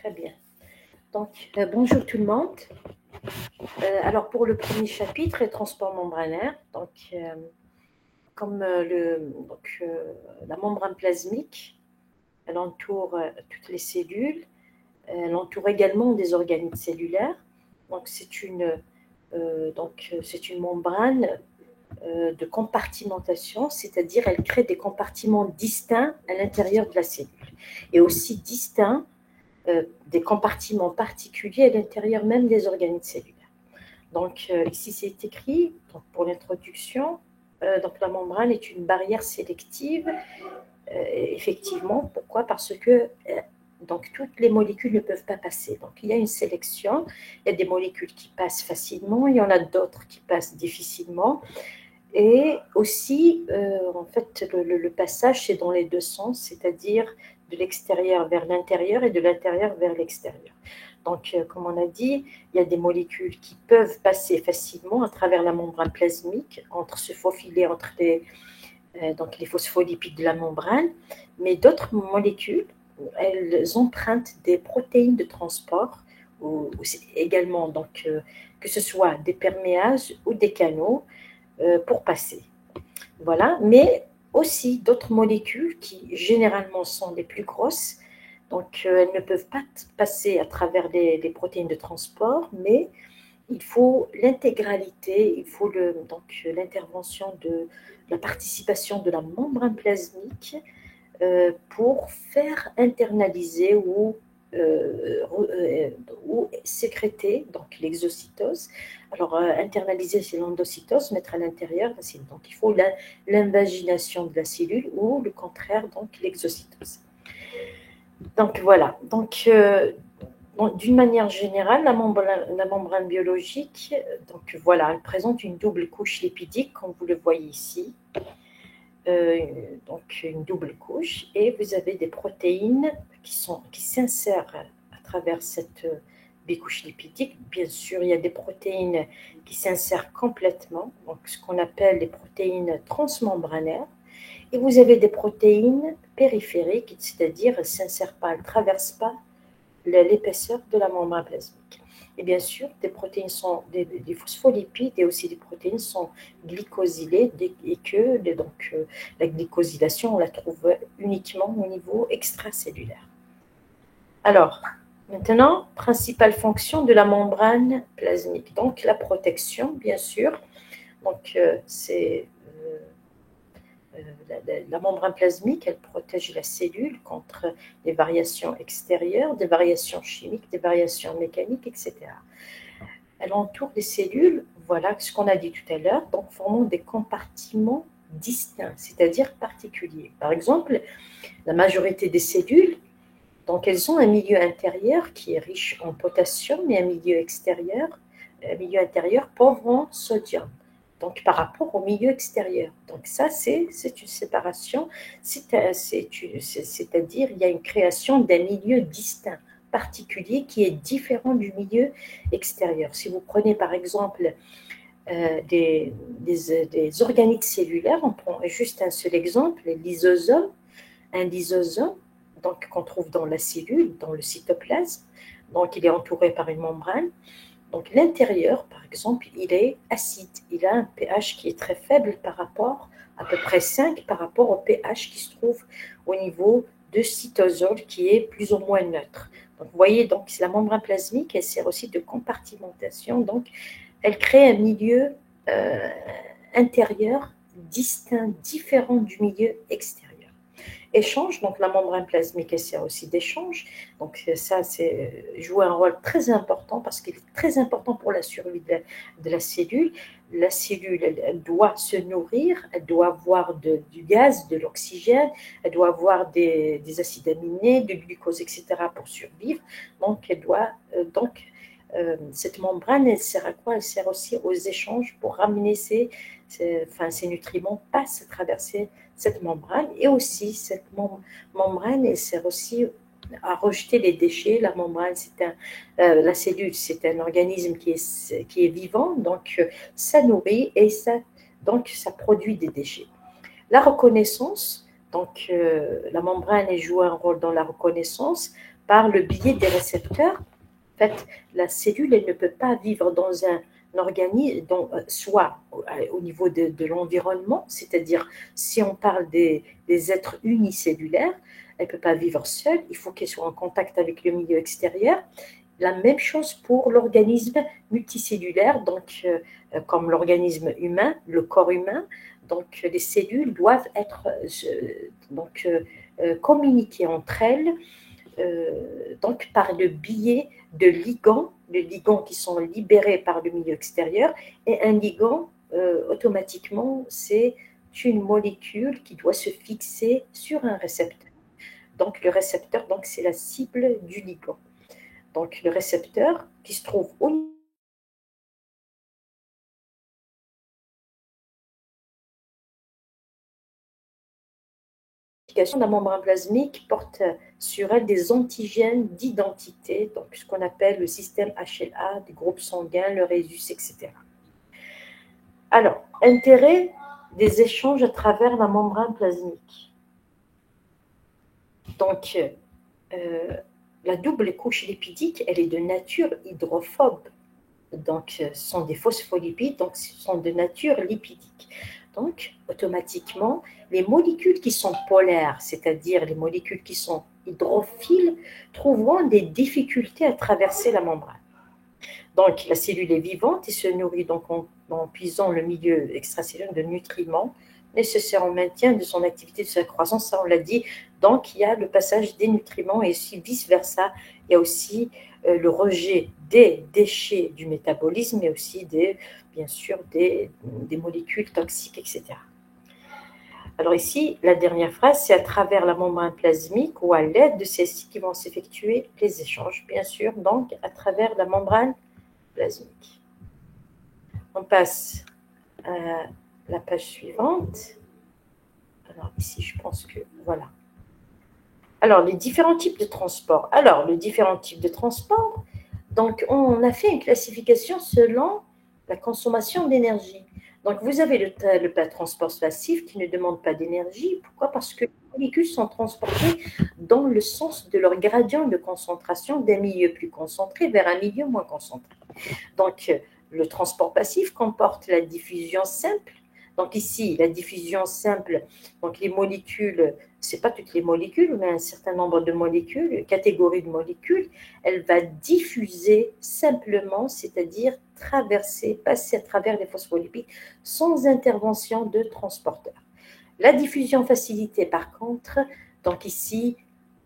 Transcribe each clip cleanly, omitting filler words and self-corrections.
Très bien. Donc, bonjour tout le monde. Alors, pour le premier chapitre, les transports membranaires, donc, comme la membrane plasmique, elle entoure toutes les cellules, elle entoure également des organes cellulaires. Donc, c'est une membrane de compartimentation, c'est-à-dire elle crée des compartiments distincts à l'intérieur de la cellule et aussi distincts des compartiments particuliers à l'intérieur même des organes cellulaires. Donc, ici, c'est écrit, donc, pour l'introduction, donc la membrane est une barrière sélective. Effectivement, pourquoi? Parce que donc, toutes les molécules ne peuvent pas passer. Donc, il y a une sélection. Il y a des molécules qui passent facilement, il y en a d'autres qui passent difficilement. Et aussi, en fait, le passage, c'est dans les deux sens, c'est-à-dire de l'extérieur vers l'intérieur et de l'intérieur vers l'extérieur. Donc, comme on a dit, il y a des molécules qui peuvent passer facilement à travers la membrane plasmique, se faufiler entre donc les phospholipides de la membrane, mais d'autres molécules, elles empruntent des protéines de transport, ou également, donc, que ce soit des perméases ou des canaux, pour passer. Voilà, mais aussi d'autres molécules qui généralement sont les plus grosses, donc elles ne peuvent pas passer à travers les protéines de transport, mais il faut l'intégralité, il faut l'intervention de la participation de la membrane plasmique pour faire internaliser ou sécréter donc l'exocytose. Alors, internaliser, c'est l'endocytose, mettre à l'intérieur la cellule. Donc, il faut l'invagination de la cellule ou le contraire, donc l'exocytose. Donc, voilà. Donc, d'une manière générale, la membrane biologique, donc voilà, elle présente une double couche lipidique, comme vous le voyez ici. Donc une double couche, et vous avez des protéines qui s'insèrent à travers cette bicouche lipidique. Bien sûr, il y a des protéines qui s'insèrent complètement, donc ce qu'on appelle les protéines transmembranaires, et vous avez des protéines périphériques, c'est-à-dire elles ne s'insèrent pas, elles ne traversent pas l'épaisseur de la membrane plasmique. Et bien sûr, des protéines sont des phospholipides, et aussi des protéines sont glycosylées, et que donc, la glycosylation, on la trouve uniquement au niveau extracellulaire. Alors, maintenant, principale fonction de la membrane plasmique. Donc, la protection, bien sûr. Donc, c'est la membrane plasmique, elle protège la cellule contre les variations extérieures, des variations chimiques, des variations mécaniques, etc. Elle entoure les cellules, voilà ce qu'on a dit tout à l'heure, donc formant des compartiments distincts, c'est-à-dire particuliers. Par exemple, la majorité des cellules, donc elles ont un milieu intérieur qui est riche en potassium et un milieu intérieur pauvre en sodium. Donc, par rapport au milieu extérieur. Donc, ça, c'est une séparation, c'est-à-dire il y a une création d'un milieu distinct, particulier, qui est différent du milieu extérieur. Si vous prenez, par exemple, des organites cellulaires, on prend juste un seul exemple, un lysosome, donc qu'on trouve dans la cellule, dans le cytoplasme, donc il est entouré par une membrane. Donc l'intérieur, par exemple, il est acide. Il a un pH qui est très faible par rapport, à peu près 5, par rapport au pH qui se trouve au niveau de cytosol, qui est plus ou moins neutre. Donc vous voyez, donc la membrane plasmique, elle sert aussi de compartimentation. Donc elle crée un milieu intérieur distinct, différent du milieu extérieur. Échange, donc la membrane plasmique, elle sert aussi d'échange. Donc ça, c'est joue un rôle très important parce qu'il est très important pour la survie de la cellule. La cellule, elle doit se nourrir, elle doit avoir du gaz, de l'oxygène, elle doit avoir des acides aminés, du glucose, etc. pour survivre. Donc, cette membrane, elle sert à quoi? Elle sert aussi aux échanges pour ramener ces nutriments, passent à travers cette membrane. Et aussi, cette membrane, elle sert aussi à rejeter les déchets. La membrane, la cellule, c'est un organisme qui est vivant, donc ça nourrit et ça produit des déchets. La reconnaissance, donc la membrane, elle joue un rôle dans la reconnaissance par le biais des récepteurs. En fait, la cellule, elle ne peut pas vivre dans un organisme, soit au niveau de l'environnement, c'est-à-dire si on parle des êtres unicellulaires, elle ne peut pas vivre seule, il faut qu'elle soit en contact avec le milieu extérieur. La même chose pour l'organisme multicellulaire, donc comme l'organisme humain, le corps humain. Donc les cellules doivent être communiquer entre elles donc par le biais de ligands qui sont libérés par le milieu extérieur. Et un ligand, automatiquement, c'est une molécule qui doit se fixer sur un récepteur. Donc le récepteur, donc, c'est la cible du ligand. Donc le récepteur qui se trouve au niveau de la membrane plasmique porte sur elle des antigènes d'identité, donc ce qu'on appelle le système HLA, des groupes sanguins, le rhésus, etc. Alors, intérêt des échanges à travers la membrane plasmique. Donc, la double couche lipidique, elle est de nature hydrophobe. Donc, ce sont des phospholipides, donc ce sont de nature lipidique. Donc, automatiquement, les molécules qui sont polaires, c'est-à-dire les molécules qui sont hydrophiles, trouveront des difficultés à traverser la membrane. Donc, la cellule est vivante et se nourrit donc en puisant le milieu extracellulaire de nutriments nécessaires au maintien de son activité, de sa croissance, ça on l'a dit. Donc, il y a le passage des nutriments et aussi vice-versa. Il y a aussi le rejet des déchets du métabolisme, mais aussi bien sûr des molécules toxiques, etc. Alors ici, la dernière phrase, c'est à travers la membrane plasmique ou à l'aide de celle-ci qui vont s'effectuer les échanges, bien sûr, donc à travers la membrane plasmique. On passe à la page suivante. Alors ici, je pense que voilà. Alors, les différents types de transport. Alors, les différents types de transport, donc on a fait une classification selon la consommation d'énergie. Donc, vous avez le transport passif qui ne demande pas d'énergie. Pourquoi? Parce que les molécules sont transportées dans le sens de leur gradient de concentration d'un milieu plus concentré vers un milieu moins concentré. Donc, le transport passif comporte la diffusion simple. Donc ici, la diffusion simple, donc les molécules, ce n'est pas toutes les molécules, mais un certain nombre de molécules, une catégorie de molécules, elle va diffuser simplement, c'est-à-dire passer à travers les phospholipides sans intervention de transporteur. La diffusion facilitée, par contre, donc ici,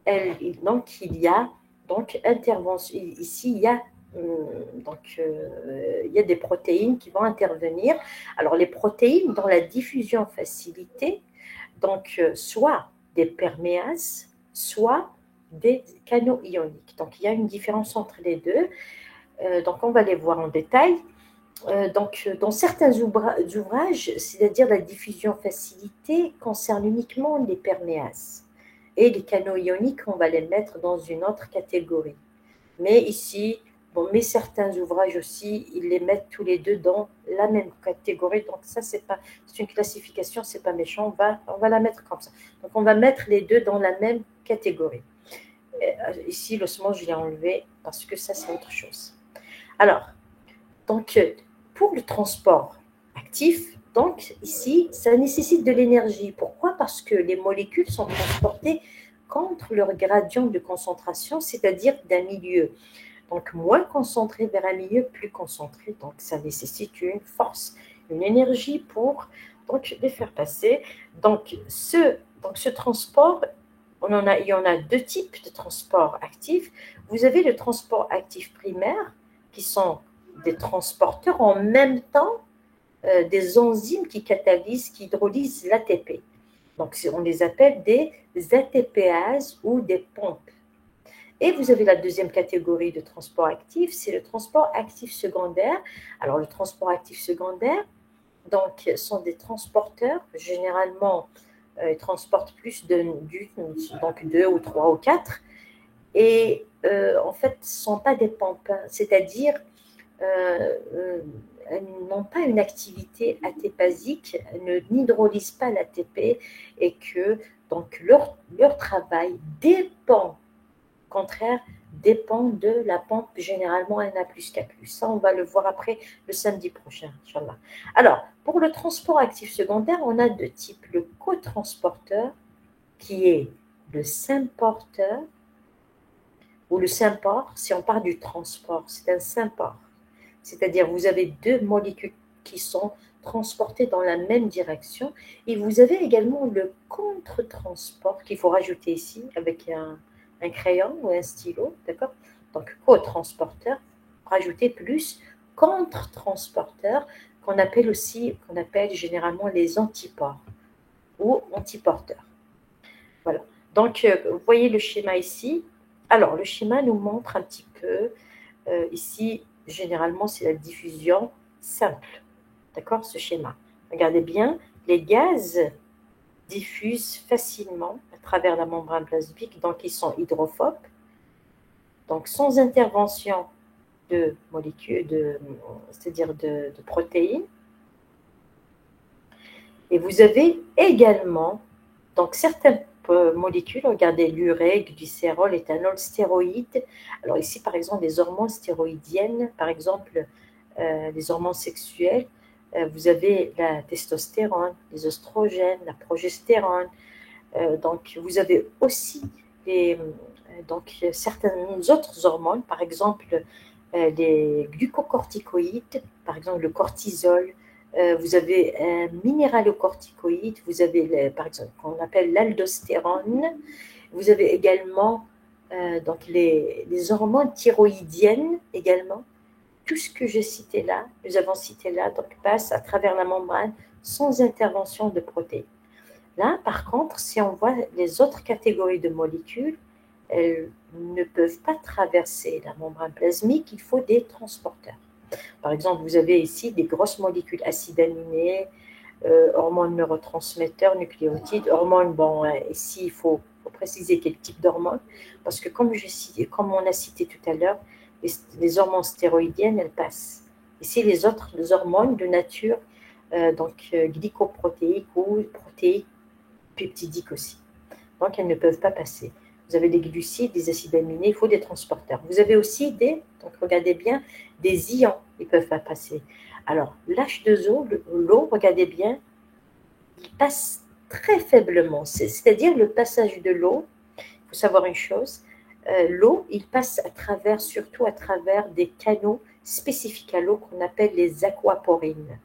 il y a donc intervention, ici, il y a il y a des protéines qui vont intervenir. Alors, les protéines, dans la diffusion facilitée, donc, soit des perméases, soit des canaux ioniques. Donc, il y a une différence entre les deux. Donc, on va les voir en détail. Donc, dans certains ouvrages, c'est-à-dire la diffusion facilitée, concerne uniquement les perméases. Et les canaux ioniques, on va les mettre dans une autre catégorie. Mais ici, mais certains ouvrages aussi, ils les mettent tous les deux dans la même catégorie. Donc ça, c'est une classification, c'est pas méchant. On va la mettre comme ça. Donc on va mettre les deux dans la même catégorie. Ici, l'ossement, je l'ai enlevé parce que ça, c'est autre chose. Alors, donc pour le transport actif, donc ici, ça nécessite de l'énergie. Pourquoi? Parce que les molécules sont transportées contre leur gradient de concentration, c'est-à-dire d'un milieu donc moins concentré vers un milieu plus concentré. Donc ça nécessite une force, une énergie pour donc les faire passer. Donc ce transport, il y en a deux types de transport actif. Vous avez le transport actif primaire, qui sont des transporteurs en même temps des enzymes qui catalysent, qui hydrolysent l'ATP. Donc on les appelle des ATPases ou des pompes. Et vous avez la deuxième catégorie de transport actif, c'est le transport actif secondaire. Alors, le transport actif secondaire, donc, sont des transporteurs, généralement, ils transportent plus donc 2 ou 3 ou 4, et en fait, ce ne sont pas des pompes, c'est-à-dire, elles n'ont pas une activité ATPasique, elles n'hydrolysent pas l'ATP, et que donc leur travail dépend contraire, dépend de la pompe généralement Na plus K+. Ça, on va le voir après le samedi prochain, Inch'Allah. Alors, pour le transport actif secondaire, on a deux types. Le cotransporteur, qui est le symporteur, ou le symport, si on parle du transport, c'est un symport. C'est-à-dire, vous avez deux molécules qui sont transportées dans la même direction. Et vous avez également le contre-transport qu'il faut rajouter ici avec un crayon ou un stylo, d'accord? Donc, co-transporteur, rajouter plus contre-transporteur, qu'on appelle généralement les antiports ou antiporteurs. Voilà. Donc, vous voyez le schéma ici. Alors, le schéma nous montre un petit peu, ici, généralement, c'est la diffusion simple. D'accord, ce schéma. Regardez bien, les gaz diffusent facilement à travers la membrane plasmique, donc ils sont hydrophobes. Donc, sans intervention de molécules, c'est-à-dire de protéines. Et vous avez également, donc certaines molécules, regardez l'urée, glycérol, éthanol, stéroïdes. Alors ici, par exemple, les hormones stéroïdiennes, par exemple, les hormones sexuelles, vous avez la testostérone, les oestrogènes, la progestérone. Donc, vous avez aussi certaines autres hormones, par exemple, les glucocorticoïdes, par exemple le cortisol. Vous avez un minéralocorticoïde, vous avez, par exemple, qu'on appelle l'aldostérone. Vous avez également donc les hormones thyroïdiennes également. Tout ce que j'ai cité là, nous avons cité là, donc passe à travers la membrane sans intervention de protéines. Là, par contre, si on voit les autres catégories de molécules, elles ne peuvent pas traverser la membrane plasmique, il faut des transporteurs. Par exemple, vous avez ici des grosses molécules acides aminés, hormones neurotransmetteurs, nucléotides, hormones, bon, ici il faut préciser quel type d'hormones, parce que comme on a cité tout à l'heure, les hormones stéroïdiennes, elles passent. Ici, les hormones de nature, glycoprotéique ou protéique peptidique aussi. Donc, elles ne peuvent pas passer. Vous avez des glucides, des acides aminés, il faut des transporteurs. Vous avez aussi donc regardez bien, des ions, ils ne peuvent pas passer. Alors, l'H2O, l'eau, regardez bien, il passe très faiblement. C'est-à-dire le passage de l'eau, il faut savoir une chose, l'eau, il passe surtout à travers des canaux spécifiques à l'eau qu'on appelle les aquaporines.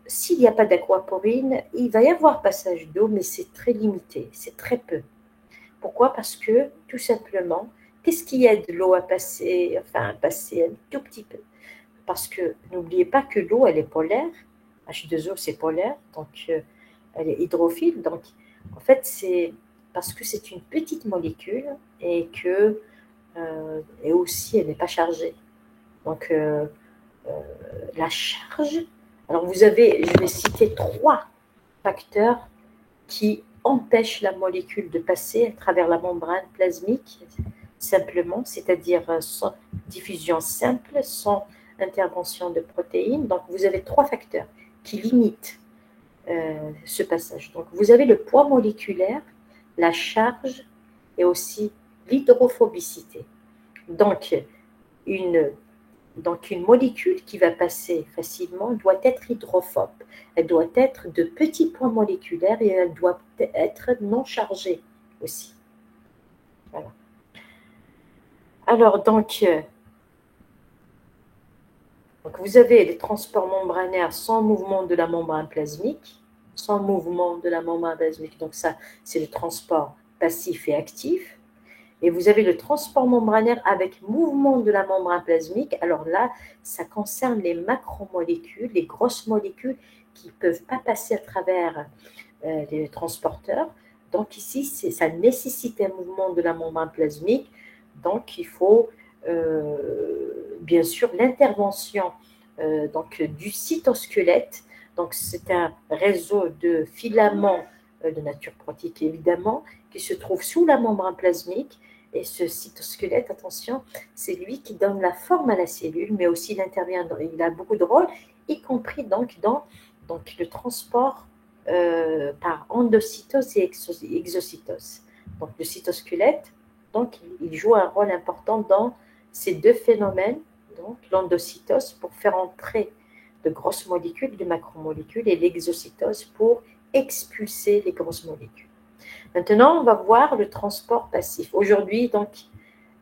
S'il n'y a pas d'aquaporine, il va y avoir passage d'eau, mais c'est très limité, c'est très peu. Pourquoi? Parce que, tout simplement, qu'est-ce qui aide l'eau à passer, enfin à passer un tout petit peu? Parce que n'oubliez pas que l'eau, elle est polaire, H2O c'est polaire, donc elle est hydrophile, donc en fait c'est parce que c'est une petite molécule et que et aussi elle n'est pas chargée. Donc la charge, alors je vais citer 3 facteurs qui empêchent la molécule de passer à travers la membrane plasmique simplement, c'est-à-dire sans diffusion simple, sans intervention de protéines. Donc vous avez 3 facteurs qui limitent ce passage. Donc vous avez le poids moléculaire, la charge et aussi l'hydrophobicité. Donc une molécule qui va passer facilement doit être hydrophobe. Elle doit être de petits poids moléculaires et elle doit être non chargée aussi. Voilà. Alors, donc vous avez les transports membranaires sans mouvement de la membrane plasmique. Sans mouvement de la membrane plasmique. Donc ça, c'est le transport passif et actif. Et vous avez le transport membranaire avec mouvement de la membrane plasmique. Alors là, ça concerne les macromolécules, les grosses molécules qui ne peuvent pas passer à travers les transporteurs. Donc ici, ça nécessite un mouvement de la membrane plasmique. Donc il faut bien sûr l'intervention du cytosquelette. Donc c'est un réseau de filaments de nature protéique évidemment, qui se trouve sous la membrane plasmique. Et ce cytosquelette, attention, c'est lui qui donne la forme à la cellule, mais aussi il a beaucoup de rôles, y compris dans le transport par endocytose et exocytose. Donc le cytosquelette, Donc, il joue un rôle important dans ces deux phénomènes, donc l'endocytose pour faire entrer de grosses molécules, de macromolécules, et l'exocytose pour expulser les grosses molécules. Maintenant, on va voir le transport passif. Aujourd'hui, donc,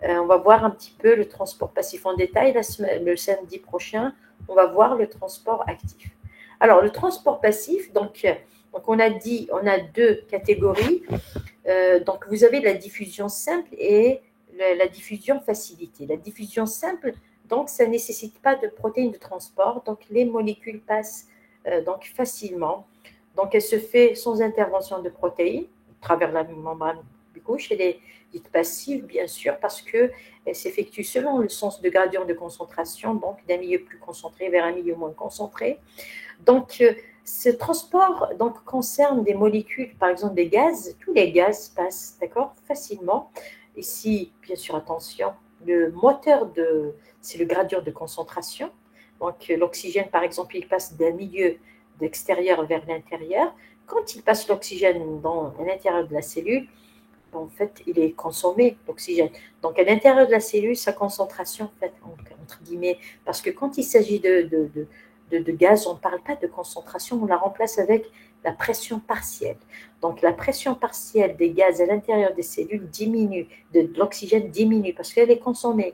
on va voir un petit peu le transport passif en détail. Le samedi prochain, on va voir le transport actif. Alors, le transport passif, donc on a dit, on a deux catégories. Donc, vous avez la diffusion simple et la diffusion facilitée. La diffusion simple, donc, ça ne nécessite pas de protéines de transport. Donc, les molécules passent donc facilement. Donc, elle se fait sans intervention de protéines à travers la membrane bicouche. Elle est dite passive, bien sûr, parce qu'elle s'effectue selon le sens de gradient de concentration, donc d'un milieu plus concentré vers un milieu moins concentré. Donc, ce transport donc, concerne des molécules, par exemple des gaz. Tous les gaz passent, d'accord, facilement. Ici, bien sûr, attention, le moteur, c'est le gradient de concentration. Donc, l'oxygène, par exemple, il passe d'un milieu d'extérieur vers l'intérieur. Quand il passe l'oxygène dans l'intérieur de la cellule, en fait, il est consommé, l'oxygène. Donc, à l'intérieur de la cellule, sa concentration, en fait, entre guillemets, parce que quand il s'agit de gaz, on ne parle pas de concentration, on la remplace avec la pression partielle. Donc, la pression partielle des gaz à l'intérieur des cellules diminue, de l'oxygène diminue, parce qu'elle est consommée.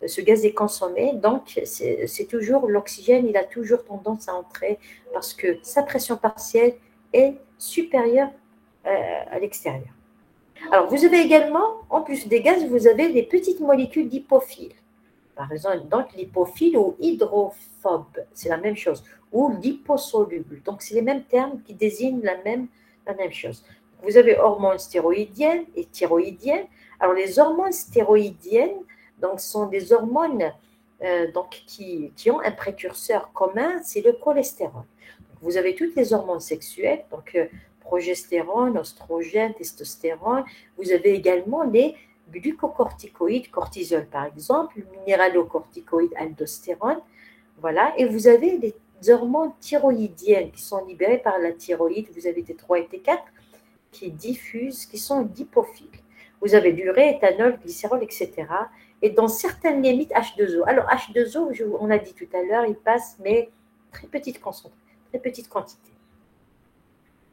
Ce gaz est consommé, donc c'est toujours l'oxygène, il a toujours tendance à entrer, parce que sa pression partielle est supérieure à l'extérieur. Alors, vous avez également, en plus des gaz, vous avez des petites molécules d'hypophiles. Par exemple, donc l'hypophile ou hydrophobe, c'est la même chose, ou liposoluble. Donc, c'est les mêmes termes qui désignent la même chose. Vous avez hormones stéroïdiennes et thyroïdiennes. Alors, les hormones stéroïdiennes donc, sont des hormones donc, qui ont un précurseur commun, c'est le cholestérol. Donc, vous avez toutes les hormones sexuelles, donc progestérone, oestrogène, testostérone. Vous avez également les glucocorticoïdes, cortisol par exemple, minéralocorticoïdes, aldostérone. Voilà, et vous avez les hormones thyroïdiennes qui sont libérées par la thyroïde. Vous avez T3 et T4 qui diffusent, qui sont dipophiles. Vous avez l'urée, éthanol, glycérol, etc. Et dans certaines limites, H2O. Alors, H2O, on a dit tout à l'heure, il passe, mais très petite quantité.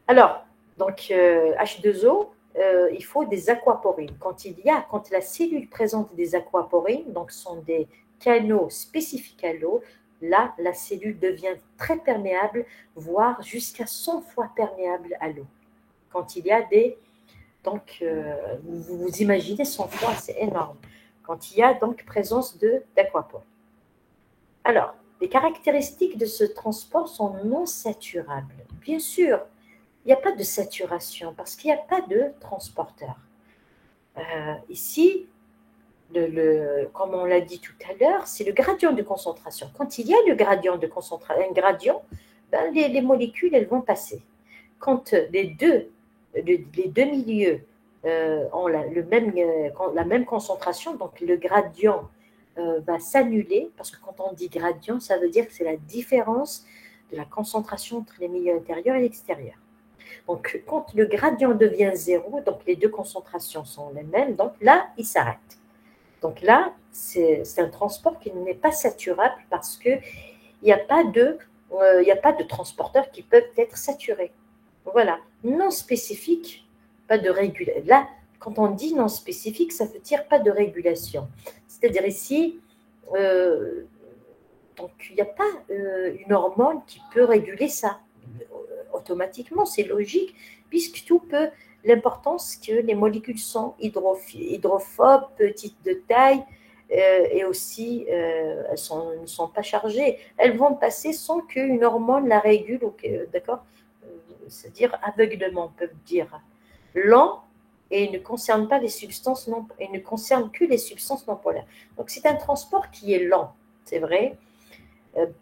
Alors, donc, H2O, il faut des aquaporines. Quand la cellule présente des aquaporines, donc ce sont des canaux spécifiques à l'eau, là, la cellule devient très perméable, voire jusqu'à 100 fois perméable à l'eau. Quand il y a des... Donc, vous imaginez 100 fois, c'est énorme. Quand il y a donc présence d'aquaporines. Alors, les caractéristiques de ce transport sont non saturables. Bien sûr, il n'y a pas de saturation parce qu'il n'y a pas de transporteur. Ici, comme on l'a dit tout à l'heure, c'est le gradient de concentration. Quand il y a le gradient de concentration, un gradient, ben les molécules, elles vont passer. Quand les deux milieux ont la même concentration, donc le gradient va s'annuler, parce que quand on dit gradient, ça veut dire que c'est la différence de la concentration entre les milieux intérieurs et l'extérieur. Donc, quand le gradient devient zéro, donc les deux concentrations sont les mêmes, donc là, il s'arrête. Donc là, c'est un transport qui n'est pas saturable parce qu'il n'y a pas de transporteurs qui peuvent être saturés. Voilà. Non spécifique, pas de régulation. Là, quand on dit non spécifique, ça veut dire pas de régulation. C'est-à-dire ici, donc il n'y a pas une hormone qui peut réguler ça automatiquement, c'est logique, puisque tout peut. L'importance que les molécules sont hydrophobes, petites de taille, et aussi elles ne sont pas chargées. Elles vont passer sans qu'une hormone la régule, d'accord, c'est-à-dire aveuglement, on peut dire. Lent et ne concerne pas les substances non, et ne concerne que les substances non polaires. Donc c'est un transport qui est lent, c'est vrai.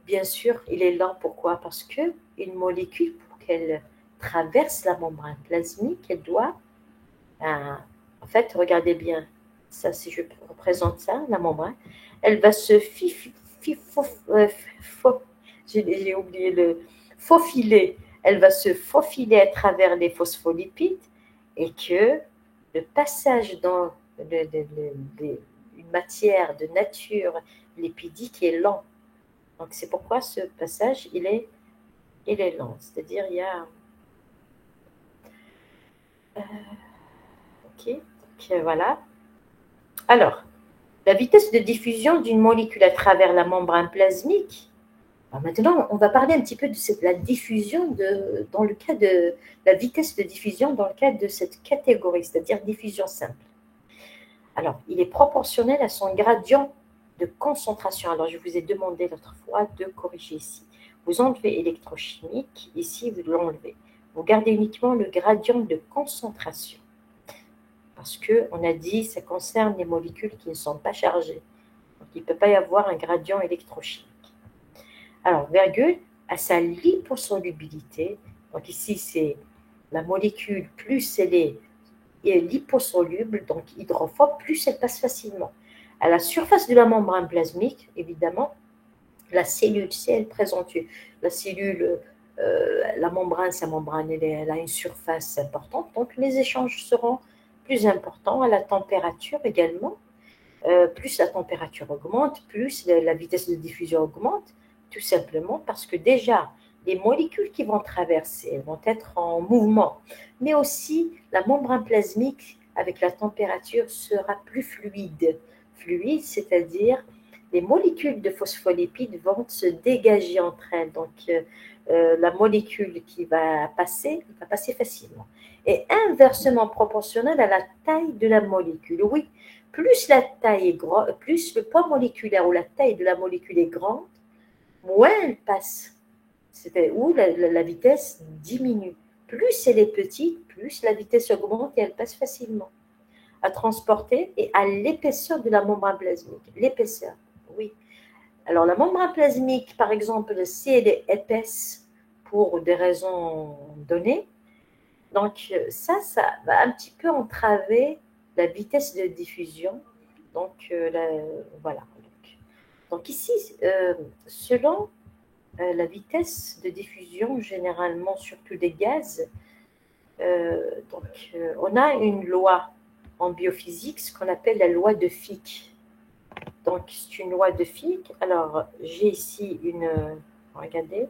Bien sûr, il est lent. Pourquoi? Parce qu'une molécule, pour qu'elle traverse la membrane plasmique, elle doit, en fait, regardez bien, ça, si je représente ça, la membrane, elle va se j'ai oublié faufiler, elle va se faufiler à travers les phospholipides et que le passage dans une matière de nature lipidique est lent. Donc c'est pourquoi ce passage, il est lent. C'est-à-dire, il y a... ok, donc, voilà. Alors, la vitesse de diffusion d'une molécule à travers la membrane plasmique. Alors maintenant, on va parler un petit peu de la diffusion dans le cas de la vitesse de diffusion dans le cas de cette catégorie, c'est-à-dire diffusion simple. Alors, il est proportionnel à son gradient de concentration. Alors, je vous ai demandé l'autre fois de corriger ici. Vous enlevez électrochimique, ici vous l'enlevez. Vous gardez uniquement le gradient de concentration. Parce qu'on a dit que ça concerne les molécules qui ne sont pas chargées. Donc, il ne peut pas y avoir un gradient électrochimique. Alors, virgule, à sa liposolubilité, donc ici c'est la molécule, plus elle est liposoluble, donc hydrophobe, plus elle passe facilement. À la surface de la membrane plasmique, évidemment, la cellule, si elle présente la cellule, la membrane, sa membrane, elle a une surface importante, donc les échanges seront plus importants à la température également. Plus la température augmente, plus la vitesse de diffusion augmente, tout simplement parce que déjà, les molécules qui vont traverser vont être en mouvement, mais aussi la membrane plasmique avec la température sera plus fluide. Fluide, c'est-à-dire les molécules de phospholipides vont se dégager entre elles. Donc, la molécule qui va passer facilement. Et inversement proportionnel à la taille de la molécule. Oui, plus la taille est grande, plus le poids moléculaire ou la taille de la molécule est grande, moins elle passe. Ou la vitesse diminue. Plus elle est petite, plus la vitesse augmente et elle passe facilement. À transporter et à l'épaisseur de la membrane plasmique. L'épaisseur, oui. Alors la membrane plasmique, par exemple, si elle est épaisse pour des raisons données, donc ça va un petit peu entraver la vitesse de diffusion. Donc voilà. Donc ici, selon la vitesse de diffusion, généralement surtout des gaz, on a une loi en biophysique, ce qu'on appelle la loi de Fick. Donc c'est une loi de Fick. Alors j'ai ici regardez.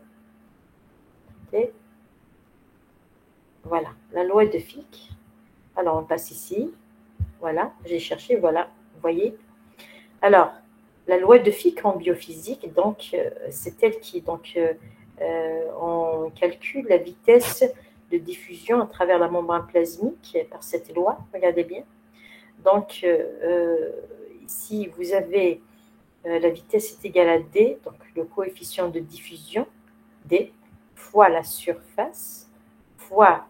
Voilà, la loi de Fick. Alors on passe ici. Voilà, j'ai cherché, voilà, vous voyez. Alors, la loi de Fick en biophysique, donc, c'est elle qui, on calcule la vitesse de diffusion à travers la membrane plasmique par cette loi, regardez bien. Donc, ici, vous avez la vitesse est égale à D, donc le coefficient de diffusion, D, fois la surface, fois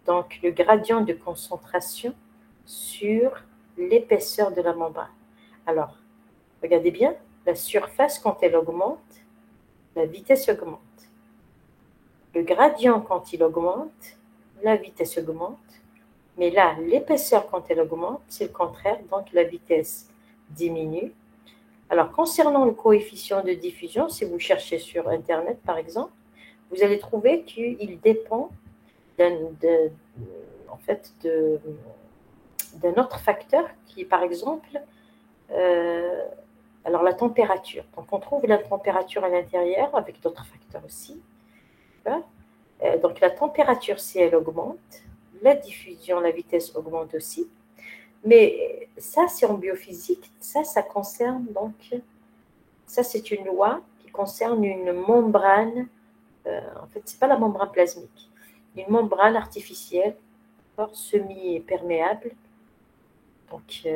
donc le gradient de concentration sur l'épaisseur de la membrane. Alors, regardez bien, la surface, quand elle augmente, la vitesse augmente. Le gradient, quand il augmente, la vitesse augmente. Mais là, l'épaisseur, quand elle augmente, c'est le contraire, donc la vitesse diminue. Alors, concernant le coefficient de diffusion, si vous cherchez sur Internet, par exemple, vous allez trouver qu'il dépend d'un autre facteur qui est, par exemple, alors la température. Donc, on trouve la température à l'intérieur avec d'autres facteurs aussi. Donc, la température, si elle augmente, la diffusion, la vitesse augmente aussi. Mais ça, c'est en biophysique. Ça concerne donc... Ça, c'est une loi qui concerne une membrane. En fait, ce n'est pas la membrane plasmique. Une membrane artificielle, semi-perméable. Donc,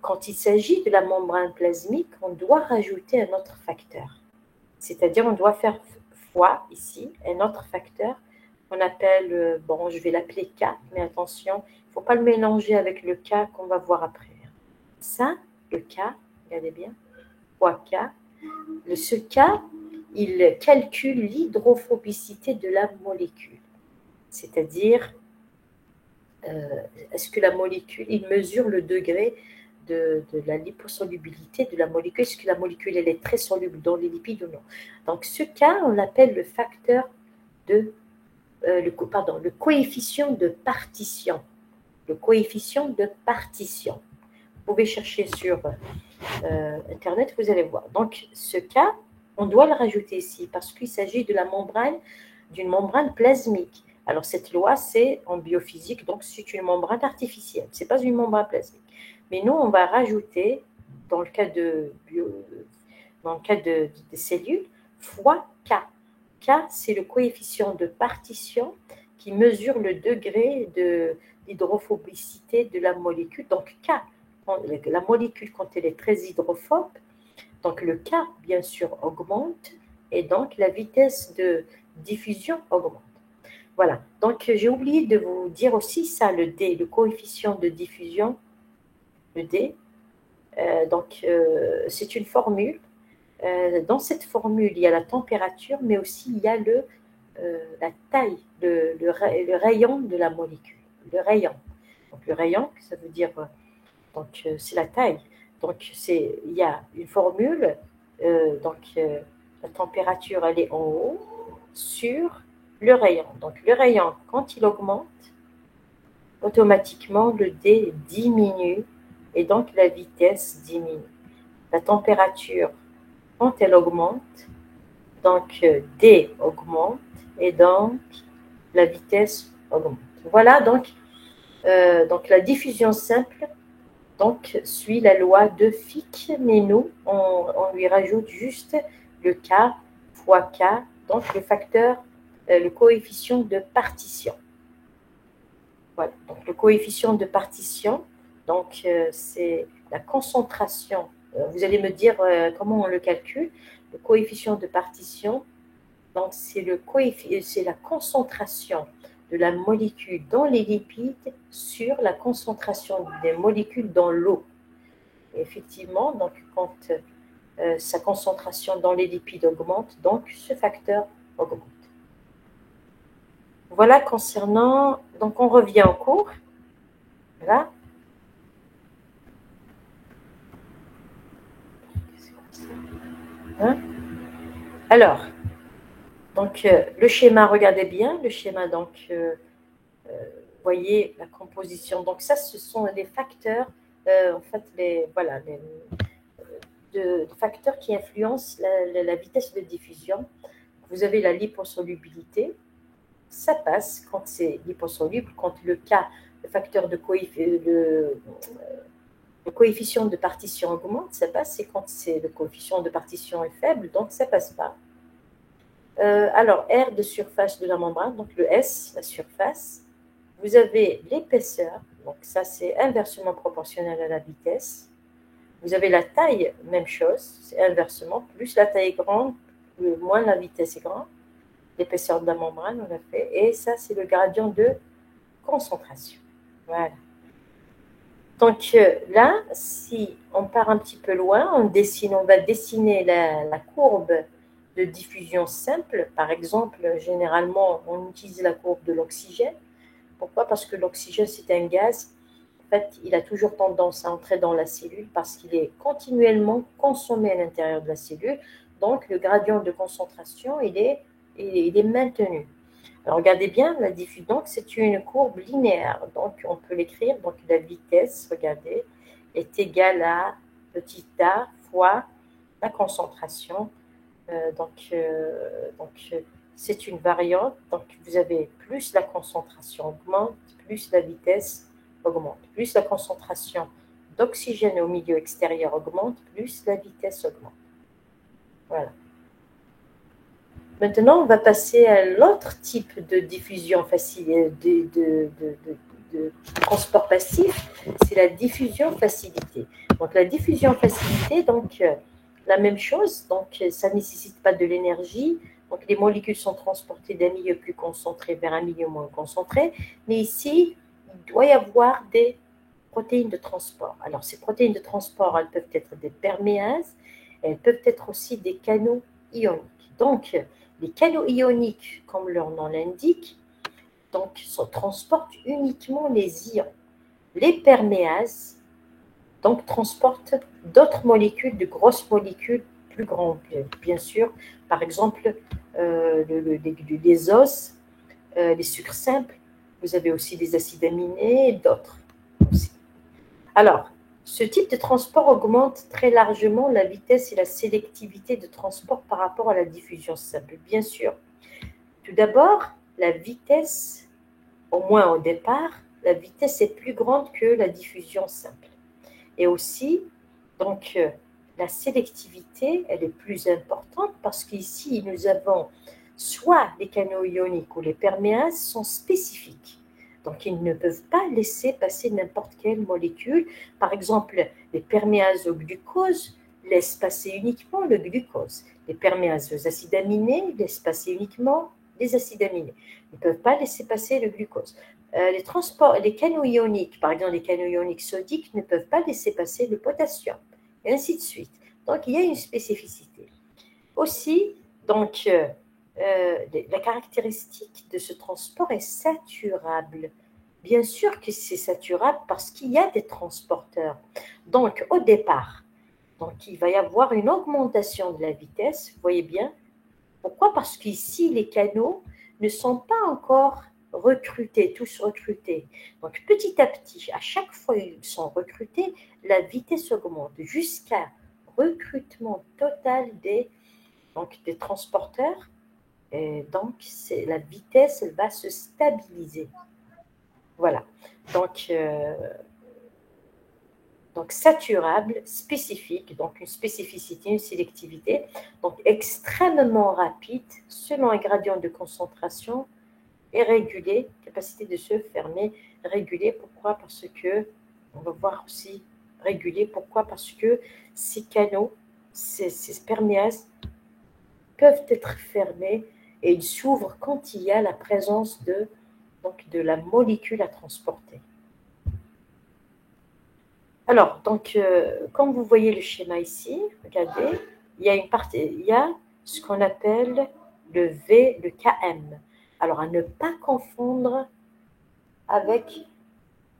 quand il s'agit de la membrane plasmique, on doit rajouter un autre facteur. C'est-à-dire, on doit faire fois, ici, un autre facteur qu'on appelle, bon, je vais l'appeler K, mais attention, il ne faut pas le mélanger avec le K qu'on va voir après. Ça, le K, regardez bien, fois K, ce K, il calcule l'hydrophobicité de la molécule. C'est-à-dire, est-ce que la molécule, il mesure le degré de la liposolubilité de la molécule, est-ce que la molécule elle est très soluble dans les lipides ou non. Donc ce cas, on l'appelle le facteur de, le coefficient de partition. le coefficient de partition. Vous pouvez chercher sur Internet, vous allez voir. Donc, ce cas, on doit le rajouter ici parce qu'il s'agit de la membrane, d'une membrane plasmique. Alors, cette loi, c'est en biophysique, donc c'est une membrane artificielle. Ce n'est pas une membrane plasmique. Mais nous, on va rajouter, dans le cas des cellules, fois K. K, c'est le coefficient de partition qui mesure le degré d'hydrophobicité de la molécule. Donc, K, la molécule, quand elle est très hydrophobe, donc le K, bien sûr, augmente et donc la vitesse de diffusion augmente. Voilà, donc j'ai oublié de vous dire aussi ça, le D, le coefficient de diffusion, le D. C'est une formule. Dans cette formule, il y a la température, mais aussi il y a la taille, le rayon de la molécule. Le rayon. Donc le rayon, ça veut dire, c'est la taille. Donc il y a une formule, la température, elle est en haut sur le rayon. Donc le rayon, quand il augmente, automatiquement le D diminue et donc la vitesse diminue. La température, quand elle augmente, donc D augmente et donc la vitesse augmente. Voilà, donc la diffusion simple suit la loi de Fick, mais nous, on lui rajoute juste le K fois K, donc le coefficient de partition. Voilà, donc le coefficient de partition, c'est la concentration. Vous allez me dire comment on le calcule. Le coefficient de partition, donc c'est la concentration de la molécule dans les lipides sur la concentration des molécules dans l'eau. Effectivement, donc quand sa concentration dans les lipides augmente, donc ce facteur augmente. Voilà concernant, donc on revient au cours. Voilà. Hein? Alors, donc le schéma, regardez bien, le schéma, voyez la composition. Donc ça, ce sont les facteurs, en fait, de facteurs qui influencent la vitesse de diffusion. Vous avez la liposolubilité, ça passe quand c'est liposoluble, quand le facteur le coefficient de partition augmente, ça passe, et quand le coefficient de partition est faible, donc ça ne passe pas. Alors, R de surface de la membrane, donc le S, la surface. Vous avez l'épaisseur, donc ça c'est inversement proportionnel à la vitesse. Vous avez la taille, même chose, c'est inversement, plus la taille est grande, moins la vitesse est grande. L'épaisseur de la membrane, on l'a fait, et ça c'est le gradient de concentration. Voilà. Donc là, si on part un petit peu loin, on va dessiner la courbe de diffusion simple. Par exemple, généralement, on utilise la courbe de l'oxygène. Pourquoi? Parce que l'oxygène, c'est un gaz. En fait, il a toujours tendance à entrer dans la cellule parce qu'il est continuellement consommé à l'intérieur de la cellule. Donc, le gradient de concentration, il est maintenu. Alors, regardez bien, la diffusion, donc c'est une courbe linéaire. Donc, on peut l'écrire. Donc, la vitesse, regardez, est égale à petit a fois la concentration. C'est une variante. Donc, vous avez plus la concentration augmente, plus la vitesse augmente. Plus la concentration d'oxygène au milieu extérieur augmente, plus la vitesse augmente. Voilà. Maintenant, on va passer à l'autre type de diffusion facile, de transport passif, c'est la diffusion facilitée. Donc, la diffusion facilitée, la même chose, donc ça ne nécessite pas de l'énergie. Donc, les molécules sont transportées d'un milieu plus concentré vers un milieu moins concentré. Mais ici, il doit y avoir des protéines de transport. Alors, ces protéines de transport, elles peuvent être des perméases, elles peuvent être aussi des canaux ioniques. Donc, les canaux ioniques, comme leur nom l'indique, transportent uniquement les ions. Les perméases transportent d'autres molécules, de grosses molécules plus grandes, bien sûr. Par exemple, les os, les sucres simples, Vous avez aussi des acides aminés et d'autres aussi. Alors, ce type de transport augmente très largement la vitesse et la sélectivité de transport par rapport à la diffusion simple, bien sûr. Tout d'abord, la vitesse, au moins au départ, la vitesse est plus grande que la diffusion simple. Et aussi, donc, la sélectivité, elle est plus importante parce qu'ici, nous avons soit les canaux ioniques ou les perméases sont spécifiques. Donc, ils ne peuvent pas laisser passer n'importe quelle molécule. Par exemple, les perméases au glucose laissent passer uniquement le glucose. Les perméases aux acides aminés laissent passer uniquement les acides aminés. Ils ne peuvent pas laisser passer le glucose. Les canaux ioniques, par exemple les canaux ioniques sodiques, ne peuvent pas laisser passer le potassium, et ainsi de suite. Donc, il y a une spécificité. Aussi, donc, la caractéristique de ce transport est saturable. Bien sûr que c'est saturable parce qu'il y a des transporteurs. Donc, au départ, donc, il va y avoir une augmentation de la vitesse, vous voyez bien. Pourquoi? Parce qu'ici, les canaux ne sont pas encore recrutés, tous recrutés. Donc, petit à petit, à chaque fois qu'ils sont recrutés, la vitesse augmente jusqu'à recrutement total des transporteurs. Et donc, la vitesse elle va se stabiliser. Voilà. Donc, saturable, spécifique, donc une spécificité, une sélectivité, donc extrêmement rapide selon un gradient de concentration et régulé, capacité de se fermer, régulé. Pourquoi? Parce que, on va voir aussi régulé, pourquoi? Parce que ces canaux, ces perméases peuvent être fermés et ils s'ouvrent quand il y a la présence de la molécule à transporter. Alors, comme vous voyez le schéma ici, regardez, il y a ce qu'on appelle le KM. Alors, à ne pas confondre avec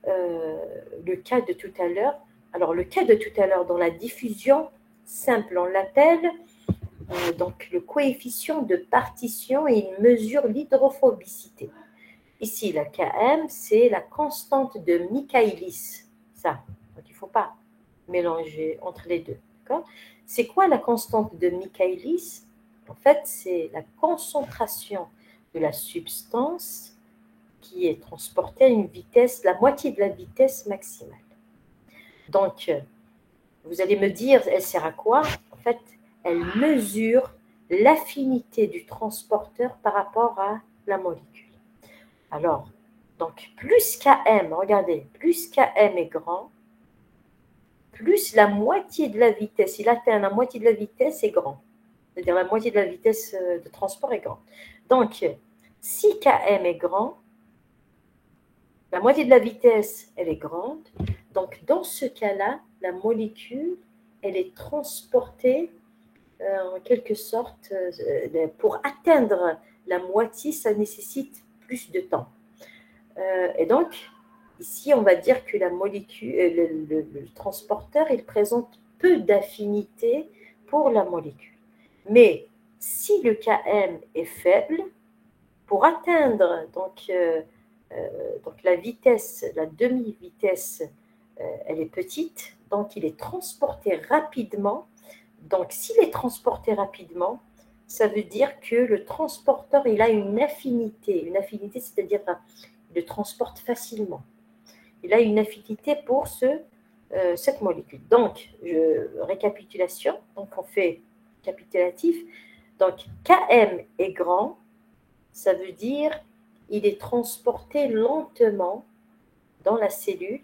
le cas de tout à l'heure. Alors, le cas de tout à l'heure, dans la diffusion simple, on l'appelle donc le coefficient de partition et il mesure l'hydrophobicité. Ici, la Km, c'est la constante de Michaelis. Ça, donc il ne faut pas mélanger entre les deux. C'est quoi la constante de Michaelis? En fait, c'est la concentration de la substance qui est transportée à une vitesse, la moitié de la vitesse maximale. Donc, vous allez me dire, elle sert à quoi? En fait, elle mesure l'affinité du transporteur par rapport à la molécule. Alors, donc, plus Km, regardez, plus Km est grand, plus la moitié de la vitesse, il atteint la moitié de la vitesse est grand. C'est-à-dire la moitié de la vitesse de transport est grande. Donc, si Km est grand, la moitié de la vitesse, elle est grande. Donc, dans ce cas-là, la molécule, elle est transportée en quelque sorte, pour atteindre la moitié, ça nécessite plus de temps. Et donc, ici, on va dire que la molécule, le transporteur, il présente peu d'affinité pour la molécule. Mais si le Km est faible, pour atteindre donc la vitesse, la demi-vitesse, elle est petite, donc il est transporté rapidement. Donc, s'il est transporté rapidement, ça veut dire que le transporteur, il a une affinité. Une affinité, c'est-à-dire il le transporte facilement. Il a une affinité pour cette molécule. Donc, récapitulation, donc on fait capitulatif. Donc, Km est grand, ça veut dire il est transporté lentement dans la cellule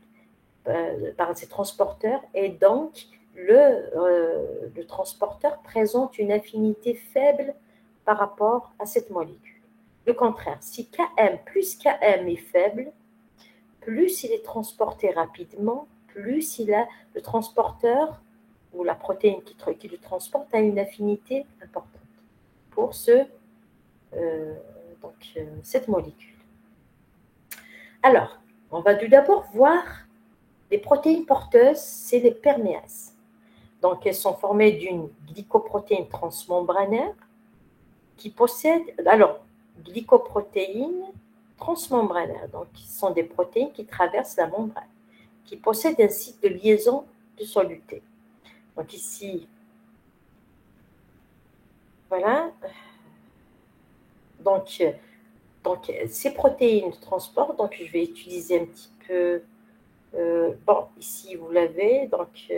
par ces transporteurs et donc le transporteur présente une affinité faible par rapport à cette molécule. Le contraire, si Km plus Km est faible, plus il est transporté rapidement, plus il a le transporteur ou la protéine qui le transporte a une affinité importante pour cette molécule. Alors, on va tout d'abord voir les protéines porteuses, c'est les perméases. Donc, elles sont formées d'une glycoprotéine transmembranaire qui possède, alors, glycoprotéine transmembranaires. Donc, ce sont des protéines qui traversent la membrane, qui possèdent un site de liaison de soluté. Donc ici, voilà. Donc ces protéines transportent. Donc, je vais utiliser un petit peu. Bon, ici, vous l'avez. Donc,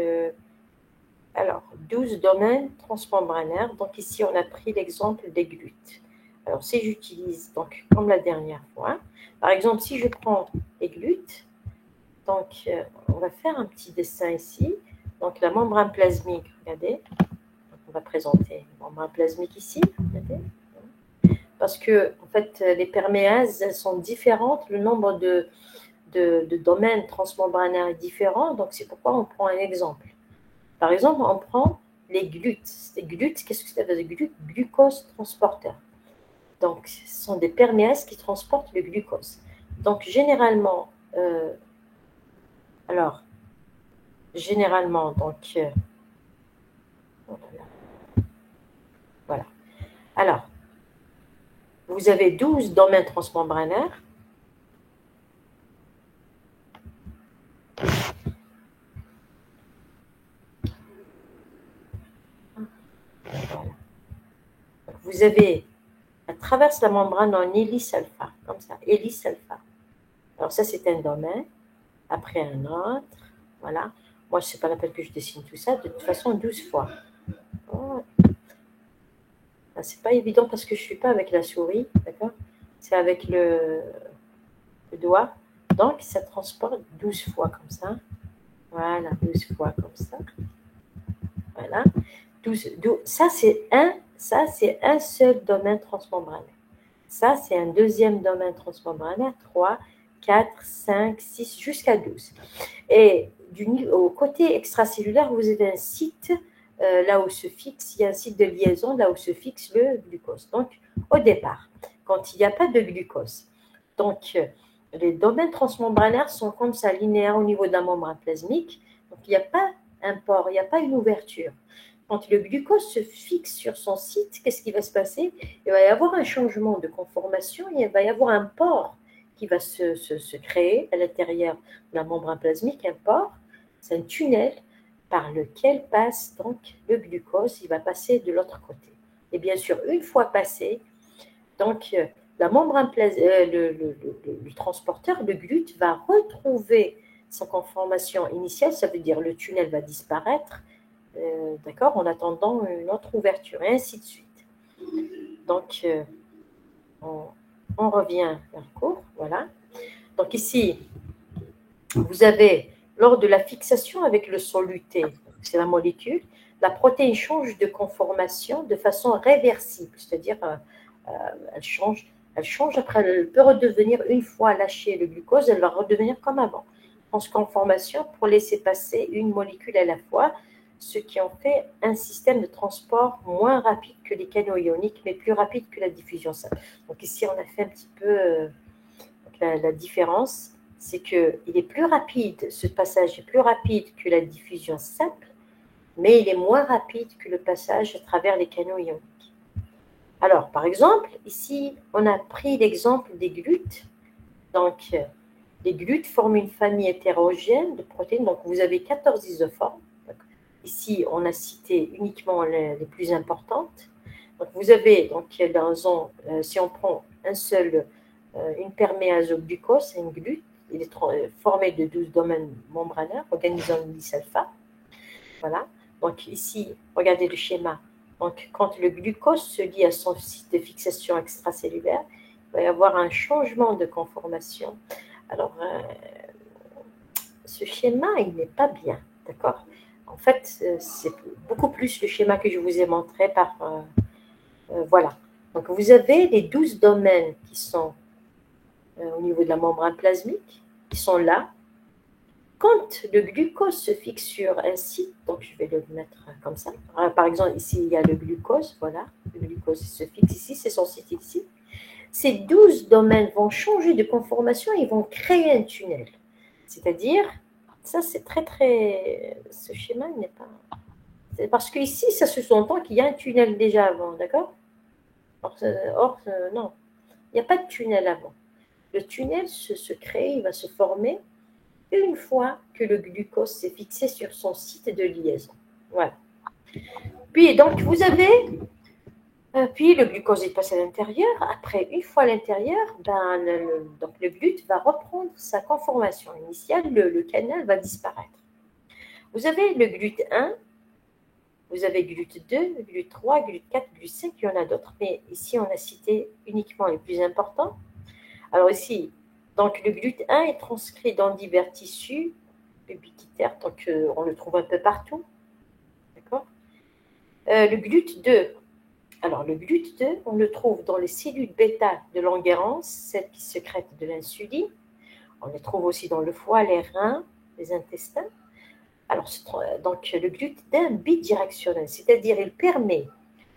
alors, 12 domaines transmembranaires. Donc, ici, on a pris l'exemple des glutes. Alors, si j'utilise, donc, comme la dernière fois, par exemple, si je prends les glutes, donc, on va faire un petit dessin ici. Donc, la membrane plasmique, regardez. Donc, on va présenter la membrane plasmique ici, regardez. Parce que, en fait, les perméases, elles sont différentes. Le nombre de domaines transmembranaires est différent. Donc, c'est pourquoi on prend un exemple. Par exemple, on prend les glutes. Les glutes, qu'est-ce que c'est que les glutes? Glucose transporteur. Donc, ce sont des perméases qui transportent le glucose. Donc, généralement, donc, voilà. Alors, vous avez 12 domaines transmembranaires. Voilà. Vous avez, à travers la membrane, un hélice alpha, comme ça, hélice alpha. Alors ça, c'est un domaine, après un autre, voilà. Moi, ce n'est pas la peine que je dessine tout ça, de toute façon, 12 fois. Oh. C'est pas évident parce que je ne suis pas avec la souris, d'accord? C'est avec le doigt. Donc, ça transporte 12 fois comme ça. Voilà, 12 fois comme ça. Voilà. 12. Ça, c'est un seul domaine transmembranaire. Ça, c'est un deuxième domaine transmembranaire, 3, 4, 5, 6, jusqu'à 12. Et au côté extracellulaire, vous avez un site, là où se fixe, il y a un site de liaison, là où se fixe le glucose. Donc, au départ, quand il n'y a pas de glucose, donc les domaines transmembranaires sont comme ça, linéaires au niveau de la membrane plasmique. Donc, il n'y a pas un port, il n'y a pas une ouverture. Quand le glucose se fixe sur son site, qu'est-ce qui va se passer? Il va y avoir un changement de conformation, il va y avoir un pore qui va se créer à l'intérieur de la membrane plasmique, un pore, c'est un tunnel par lequel passe donc le glucose, il va passer de l'autre côté. Et bien sûr, une fois passé, donc la membrane le transporteur, le GLUT, va retrouver sa conformation initiale, ça veut dire le tunnel va disparaître, d'accord, en attendant une autre ouverture, et ainsi de suite. Donc, on revient vers le cours, voilà. Donc ici, vous avez, lors de la fixation avec le soluté, c'est la molécule, la protéine change de conformation de façon réversible, c'est-à-dire elle change après, elle peut redevenir, une fois lâché le glucose, elle va redevenir comme avant, transconformation pour laisser passer une molécule à la fois, ce qui en fait un système de transport moins rapide que les canaux ioniques, mais plus rapide que la diffusion simple. Donc ici, on a fait un petit peu la différence, c'est qu'il est plus rapide, ce passage est plus rapide que la diffusion simple, mais il est moins rapide que le passage à travers les canaux ioniques. Alors, par exemple, ici, on a pris l'exemple des glutes. Donc, les glutes forment une famille hétérogène de protéines. Donc, vous avez 14 isoformes. Ici, on a cité uniquement les plus importantes. Donc, vous avez, donc, si on prend une perméase au glucose, c'est une glute. Il est formé de 12 domaines membranaires organisant une hélice alpha. Voilà. Donc, ici, regardez le schéma. Donc, quand le glucose se lie à son site de fixation extracellulaire, il va y avoir un changement de conformation. Alors, ce schéma, il n'est pas bien, d'accord? En fait, c'est beaucoup plus le schéma que je vous ai montré par... voilà. Donc, vous avez les 12 domaines qui sont au niveau de la membrane plasmique, qui sont là. Quand le glucose se fixe sur un site, donc je vais le mettre comme ça. Par exemple, ici, il y a le glucose, voilà. Le glucose se fixe ici, c'est son site ici. Ces 12 domaines vont changer de conformation et vont créer un tunnel. C'est-à-dire, ça c'est très... Ce schéma n'est pas... C'est parce qu'ici, ça se sous-entend qu'il y a un tunnel déjà avant, d'accord? Or, non, il n'y a pas de tunnel avant. le tunnel se crée, il va se former une fois que le glucose s'est fixé sur son site de liaison. Voilà. Puis, donc, vous avez puis le glucose est passé à l'intérieur. Après, une fois à l'intérieur, donc le GLUT va reprendre sa conformation initiale, le canal va disparaître. Vous avez le GLUT1, vous avez GLUT2, GLUT3, GLUT4, GLUT5, il y en a d'autres, mais ici on a cité uniquement les plus importants. Alors ici, donc le GLUT1 est transcrit dans divers tissus ubiquitaires, donc on le trouve un peu partout. D'accord. Le GLUT2, alors, le GLUT2, on le trouve dans les cellules bêta de Langerhans, celles qui sécrètent de l'insuline. On le trouve aussi dans le foie, les reins, les intestins. Alors, donc, le GLUT2 est bidirectionnel, c'est-à-dire il permet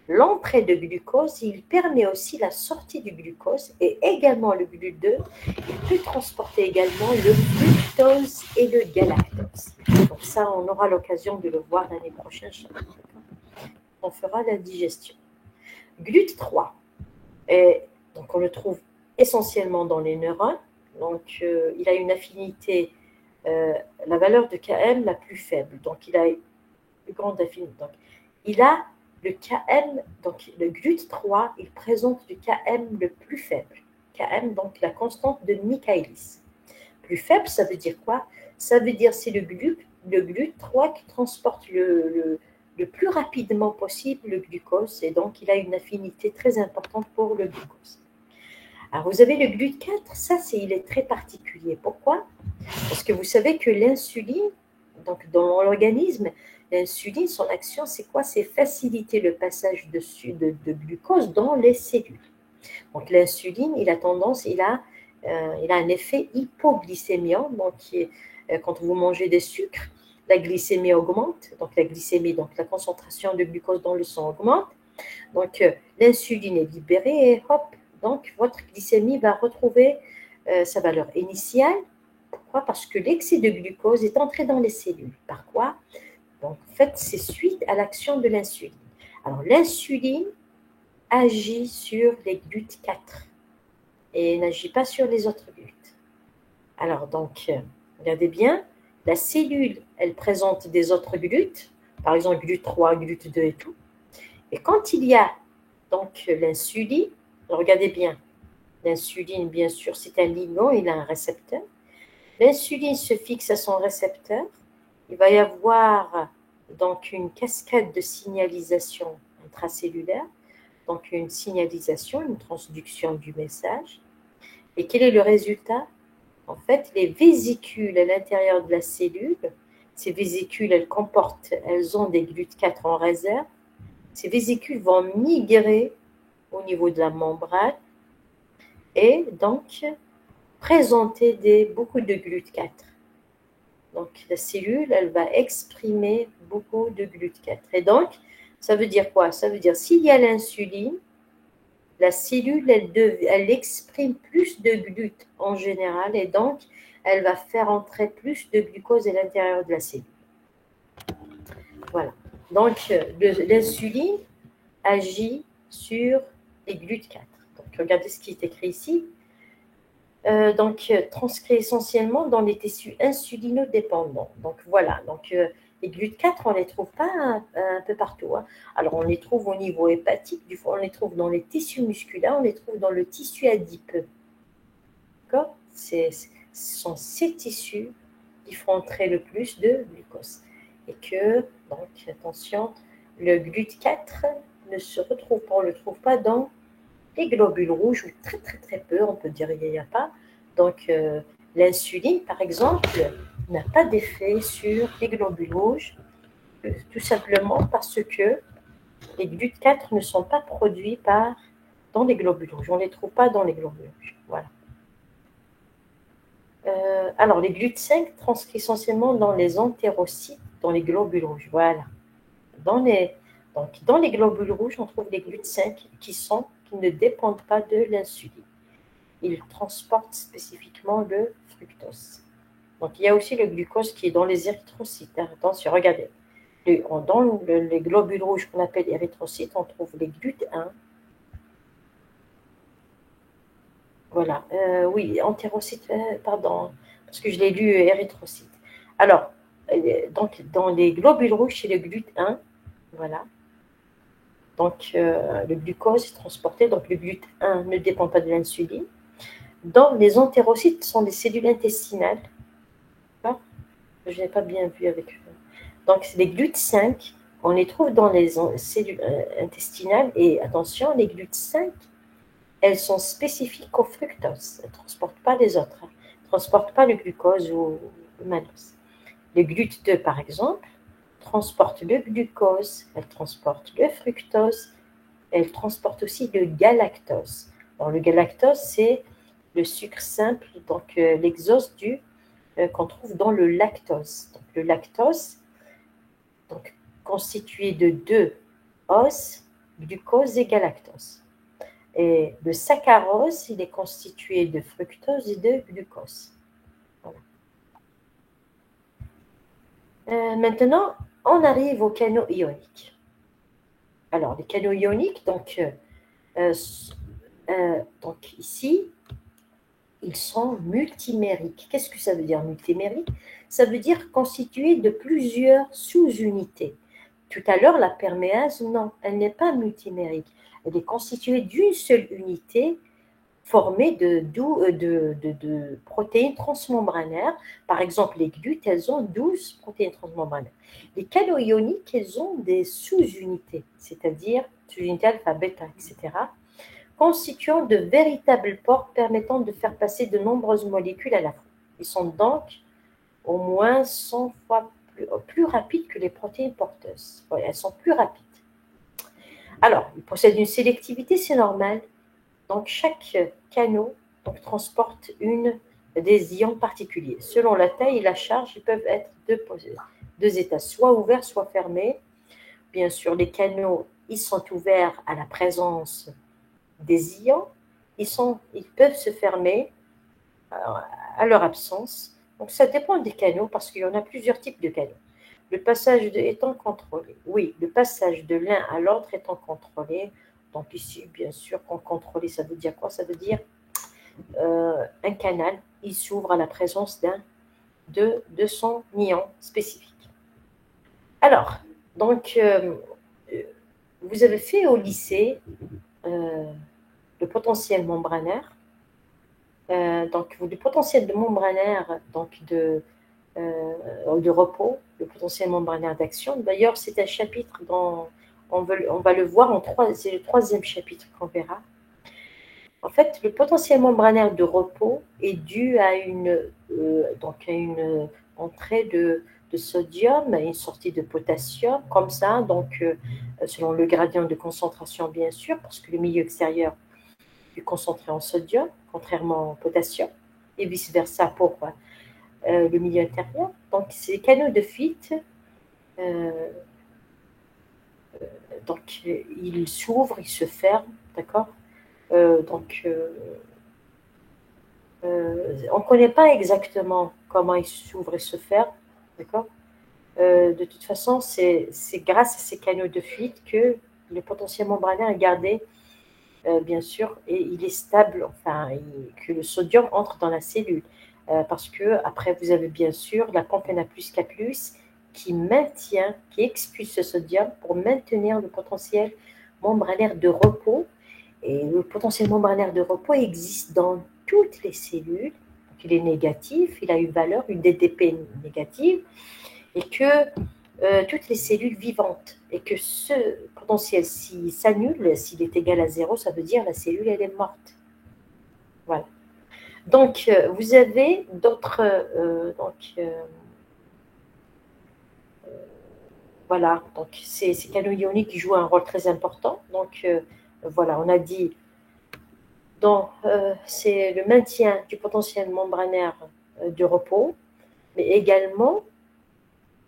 l'entrée de glucose, il permet aussi la sortie du glucose, et également le GLUT2, il peut transporter également le fructose et le galactose. Donc ça, on aura l'occasion de le voir l'année prochaine. On fera la digestion. GLUT3, et donc on le trouve essentiellement dans les neurones. Donc il a une affinité, la valeur de Km la plus faible. Donc il a une grande affinité. Donc, il a le Km, donc le GLUT3, il présente le Km le plus faible. Km, donc la constante de Michaelis. Plus faible, ça veut dire quoi? Ça veut dire c'est le GLUT3 qui transporte le plus rapidement possible le glucose, et donc il a une affinité très importante pour le glucose. Alors vous avez le GLUT4, ça il est très particulier. Pourquoi? Parce que vous savez que l'insuline, donc dans l'organisme, l'insuline, son action, c'est quoi? C'est faciliter le passage de glucose dans les cellules. Donc l'insuline, il a tendance, il a un effet hypoglycémiant, donc quand vous mangez des sucres, la glycémie augmente, donc la glycémie, donc la concentration de glucose dans le sang augmente, donc l'insuline est libérée et hop, donc votre glycémie va retrouver sa valeur initiale. Pourquoi? Parce que l'excès de glucose est entré dans les cellules. Par quoi? Donc en fait, c'est suite à l'action de l'insuline. Alors l'insuline agit sur les GLUT4 et n'agit pas sur les autres GLUT. Alors donc, regardez bien, la cellule, elle présente des autres GLUT, par exemple GLUT3, GLUT2 et tout. Et quand il y a donc l'insuline, regardez bien, l'insuline, bien sûr, c'est un ligand, il a un récepteur. L'insuline se fixe à son récepteur. Il va y avoir donc une cascade de signalisation intracellulaire, donc une signalisation, une transduction du message. Et quel est le résultat? En fait, les vésicules à l'intérieur de la cellule, ces vésicules, elles ont des GLUT4 en réserve. Ces vésicules vont migrer au niveau de la membrane et donc présenter beaucoup de GLUT4. Donc la cellule, elle va exprimer beaucoup de GLUT4. Et donc, ça veut dire quoi? Ça veut dire s'il y a l'insuline, la cellule, elle exprime plus de GLUT en général, et donc elle va faire entrer plus de glucose à l'intérieur de la cellule. Voilà. Donc l'insuline agit sur les GLUT4. Donc regardez ce qui est écrit ici. Donc transcrit essentiellement dans les tissus insulinodépendants. Donc voilà. Donc les GLUT4, on ne les trouve pas un peu partout. Hein. Alors, on les trouve au niveau hépatique, on les trouve dans les tissus musculaires, on les trouve dans le tissu adipeux. D'accord? Ce sont ces tissus qui font entrer le plus de glucose. Et que, donc, attention, le GLUT4 ne se retrouve pas, on ne le trouve pas dans les globules rouges, ou très très très peu, on peut dire qu'il n'y a pas. Donc, l'insuline, par exemple, n'a pas d'effet sur les globules rouges, tout simplement parce que les GLUT4 ne sont pas produits dans les globules rouges. On ne les trouve pas dans les globules rouges. Voilà. Alors, les GLUT5 transcrits essentiellement dans les entérocytes, dans les globules rouges. Voilà. Dans les globules rouges, on trouve les GLUT5 qui ne dépendent pas de l'insuline. Ils transportent spécifiquement le fructose. Donc, il y a aussi le glucose qui est dans les érythrocytes. Attention, regardez. Dans les globules rouges qu'on appelle érythrocytes, on trouve les GLUT1. Voilà. Oui, entérocyte, pardon, parce que je l'ai lu érythrocyte. Alors, donc, dans les globules rouges, c'est le GLUT1. Voilà. Donc, le glucose est transporté. Donc, le GLUT1 ne dépend pas de l'insuline. Dans les entérocytes, ce sont des cellules intestinales. D'accord. Je n'ai pas bien vu avec eux. Donc, c'est les GLUT5. On les trouve dans les cellules intestinales. Et attention, les GLUT5, elles sont spécifiques au fructose. Elles ne transportent pas les autres. Elles ne transportent pas le glucose ou le mannose. Le GLUT2, par exemple, transporte le glucose, elle transporte le fructose, elle transporte aussi le galactose. Alors, le galactose, c'est le sucre simple, donc l'exode qu'on trouve dans le lactose. Donc, le lactose, donc, constitué de deux os, glucose et galactose. Et le saccharose, il est constitué de fructose et de glucose. Voilà. Maintenant, on arrive aux canaux ioniques. Alors, les canaux ioniques, donc ici, ils sont multimériques. Qu'est-ce que ça veut dire multimérique? Ça veut dire constitué de plusieurs sous-unités. Tout à l'heure, la perméase, non, elle n'est pas multimérique. Elle est constituée d'une seule unité formée de protéines transmembranaires. Par exemple, les glutes, elles ont 12 protéines transmembranaires. Les canaux ioniques, elles ont des sous-unités, c'est-à-dire sous-unités alpha, bêta, etc., constituant de véritables portes permettant de faire passer de nombreuses molécules à la fois. Ils sont donc au moins 100 fois plus rapides que les protéines porteuses. Ouais, elles sont plus rapides. Alors, ils possèdent une sélectivité, c'est normal. Donc, chaque canot donc, transporte des ions particuliers. Selon la taille et la charge, ils peuvent être deux états, soit ouverts, soit fermés. Bien sûr, les canaux, ils sont ouverts à la présence des ions. Ils peuvent se fermer à leur absence. Donc, ça dépend des canaux parce qu'il y en a plusieurs types de canaux. Le passage étant contrôlé. Oui, le passage de l'un à l'autre étant contrôlé. Donc ici, bien sûr, quand contrôlé, ça veut dire quoi? Ça veut dire un canal, il s'ouvre à la présence de son ion spécifique. Alors, donc, vous avez fait au lycée le potentiel membranaire. Donc, le potentiel de membranaire de repos, le potentiel membranaire d'action. D'ailleurs, c'est un chapitre dont on va le voir c'est le troisième chapitre qu'on verra. En fait, le potentiel membranaire de repos est dû à une entrée de sodium et une sortie de potassium, comme ça, donc selon le gradient de concentration, bien sûr, parce que le milieu extérieur est concentré en sodium, contrairement au potassium, et vice-versa pour le milieu intérieur. Donc, ces canaux de fuite, donc, ils s'ouvrent, ils se ferment, d'accord. On ne connaît pas exactement comment ils s'ouvrent et se ferment, d'accord. De toute façon, c'est grâce à ces canaux de fuite que le potentiel membranaire est gardé, bien sûr, et il est stable, enfin, que le sodium entre dans la cellule. Parce que après, vous avez bien sûr la pompe N+, K+, qui expulse ce sodium pour maintenir le potentiel membranaire de repos. Et le potentiel membranaire de repos existe dans toutes les cellules. Donc, il est négatif, il a une valeur, une DDP négative, et que toutes les cellules vivantes, et que ce potentiel, s'il s'annule, s'il est égal à 0, ça veut dire la cellule, elle est morte. Voilà. Donc, vous avez d'autres... voilà, donc ces canaux ioniques qui jouent un rôle très important. Donc, voilà, on a dit, c'est le maintien du potentiel membranaire de repos, mais également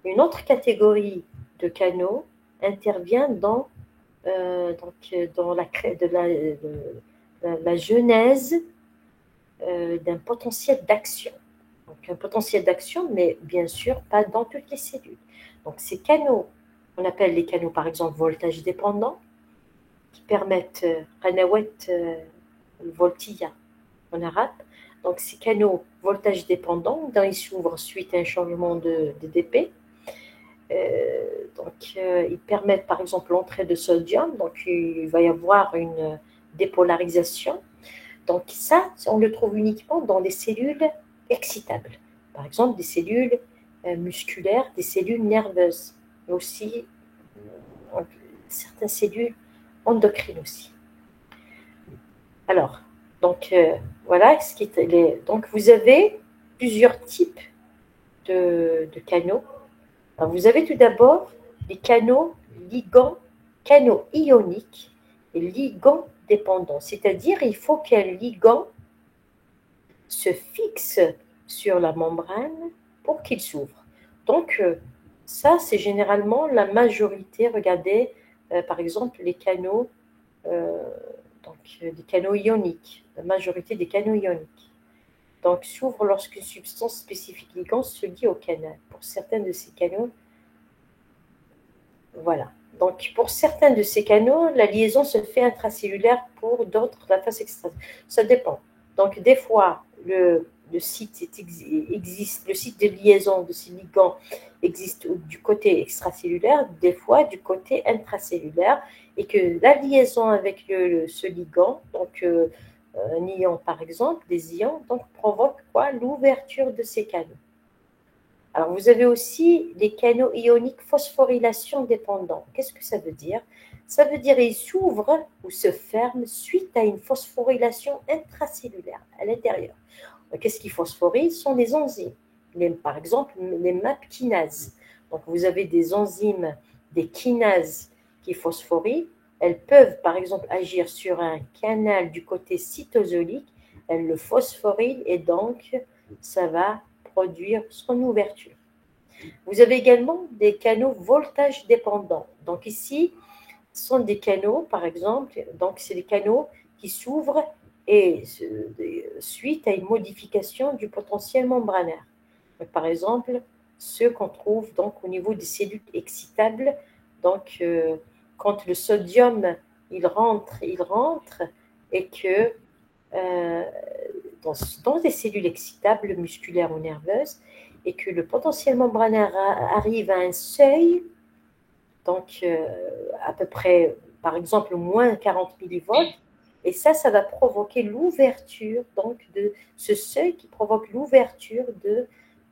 une autre catégorie de canaux intervient dans la genèse d'un potentiel d'action. Donc un potentiel d'action, mais bien sûr pas dans toutes les cellules. Donc ces canaux, on appelle les canaux par exemple voltage dépendants, qui permettent Ranawet Voltilla. en arabe. Donc, ces canaux voltage dépendants, ils s'ouvrent suite à un changement de dP. Ils permettent par exemple l'entrée de sodium, donc il va y avoir une dépolarisation. Donc ça, on le trouve uniquement dans les cellules excitables. Par exemple, des cellules musculaires, des cellules nerveuses, mais aussi certaines cellules endocrines aussi. Alors, voilà, donc vous avez plusieurs types de canaux. Alors, vous avez tout d'abord les canaux canaux ioniques et ligands dépendants. C'est-à-dire, il faut qu'un ligand se fixe sur la membrane pour qu'il s'ouvre. Donc, ça, c'est généralement la majorité. Regardez, par exemple, les canaux, des canaux ioniques, la majorité des canaux ioniques. Donc, s'ouvre lorsqu'une substance spécifique ligand se lie au canal. Pour certains de ces canaux, voilà. Donc, pour certains de ces canaux, la liaison se fait intracellulaire, pour d'autres, la phase extracellulaire. Ça dépend. Donc, des fois, le site existe, le site de liaison de ces ligands existe du côté extracellulaire, des fois du côté intracellulaire, et que la liaison avec ce ligand, donc un ion par exemple, des ions, donc provoque quoi? L'ouverture de ces canaux. Alors, vous avez aussi les canaux ioniques phosphorylation dépendants. Qu'est-ce que ça veut dire? Ça veut dire qu'ils s'ouvrent ou se ferment suite à une phosphorylation intracellulaire à l'intérieur. Qu'est-ce qui phosphoryle? Ce sont les enzymes. Par exemple, les MAP kinases. Donc, vous avez des enzymes, des kinases qui phosphorylent. Elles peuvent, par exemple, agir sur un canal du côté cytosolique. Elles le phosphorylent et donc, ça va produire son ouverture. Vous avez également des canaux voltage dépendants. Donc ici, ce sont des canaux, par exemple, donc c'est des canaux qui s'ouvrent et suite à une modification du potentiel membranaire. Par exemple, ceux qu'on trouve donc au niveau des cellules excitables, donc quand le sodium il rentre et que euh, dans des cellules excitables musculaires ou nerveuses, et que le potentiel membranaire arrive à un seuil, donc à peu près, par exemple, moins 40 millivolts, et ça va provoquer l'ouverture donc de ce seuil qui provoque l'ouverture de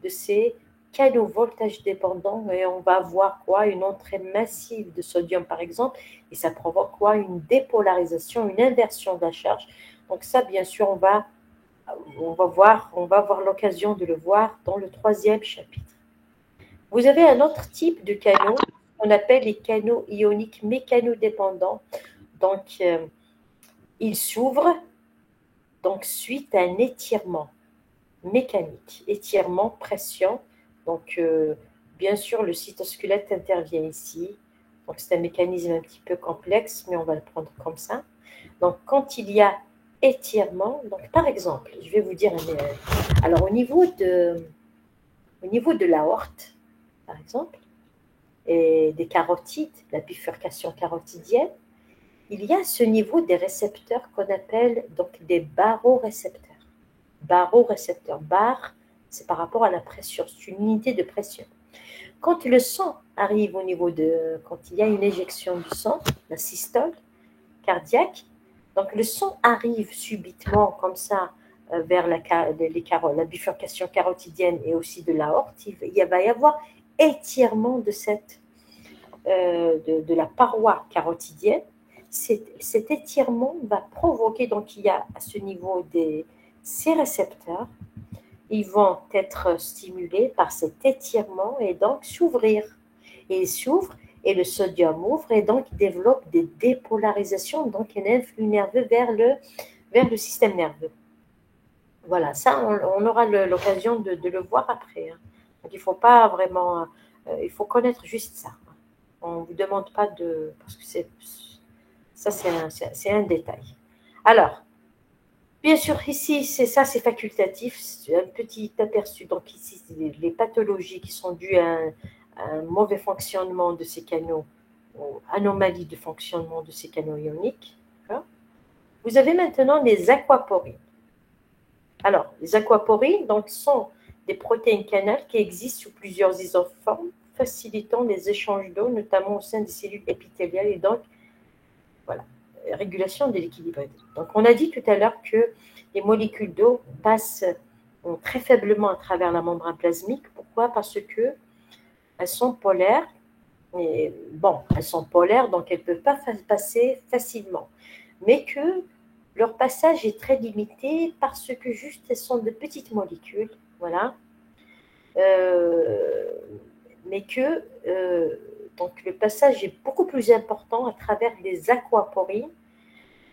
ces canaux voltage dépendants, et on va avoir quoi? Une entrée massive de sodium, par exemple, et ça provoque quoi? Une dépolarisation, une inversion de la charge. Donc ça, bien sûr, on va avoir l'occasion de le voir dans le 3e chapitre. Vous avez un autre type de canaux qu'on appelle les canaux ioniques mécanodépendants. Donc, ils s'ouvrent donc suite à un étirement mécanique, étirement, pression. Donc, bien sûr, le cytosquelette intervient ici. Donc, c'est un mécanisme un petit peu complexe, mais on va le prendre comme ça. Donc, quand il y a étirement, donc par exemple, je vais vous dire, alors au niveau de l'aorte, par exemple, et des carotides, la bifurcation carotidienne, il y a ce niveau des récepteurs qu'on appelle donc des barorécepteurs. Barorécepteurs, bar, c'est par rapport à la pression, c'est une unité de pression. Quand le sang arrive quand il y a une éjection du sang, la systole cardiaque, donc le sang arrive subitement comme ça vers la bifurcation carotidienne et aussi de l'aorte, il va y avoir étirement de la paroi carotidienne. Cet étirement va provoquer, donc il y a à ce niveau ces récepteurs, ils vont être stimulés par cet étirement et donc s'ouvrir. Et ils s'ouvrent et le sodium ouvre et donc il développe des dépolarisations, donc un influx nerveux vers le système nerveux. Voilà, ça, on aura l'occasion de le voir après. Hein. Donc, il ne faut pas vraiment... il faut connaître juste ça. On ne vous demande pas de... Parce que c'est un détail. Alors, bien sûr, ici, c'est facultatif. C'est un petit aperçu. Donc, ici, c'est les pathologies qui sont dues à un mauvais fonctionnement de ces canaux, ou anomalie de fonctionnement de ces canaux ioniques. D'accord. Vous avez maintenant les aquaporines. Alors, les aquaporines donc, sont des protéines canales qui existent sous plusieurs isoformes, facilitant les échanges d'eau, notamment au sein des cellules épithéliales et donc, voilà, régulation de l'équilibre. Donc, on a dit tout à l'heure que les molécules d'eau passent très faiblement à travers la membrane plasmique. Pourquoi? Parce que elles sont polaires. Mais bon, elles sont polaires, donc elles ne peuvent pas passer facilement. Mais que leur passage est très limité parce que juste elles sont de petites molécules, voilà. Mais que donc le passage est beaucoup plus important à travers les aquaporines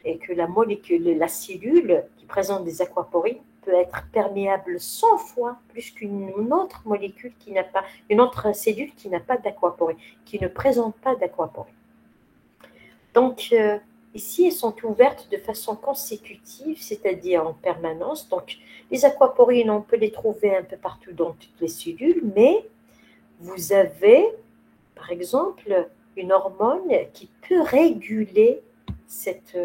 et que la molécule, la cellule qui présente des aquaporines peut être perméable 100 fois plus qu'une autre molécule qui n'a pas, une autre cellule qui n'a pas d'aquaporine, qui ne présente pas d'aquaporine. Donc, ici, elles sont ouvertes de façon consécutive, c'est-à-dire en permanence. Donc, les aquaporines, on peut les trouver un peu partout dans toutes les cellules, mais vous avez, par exemple, une hormone qui peut réguler cette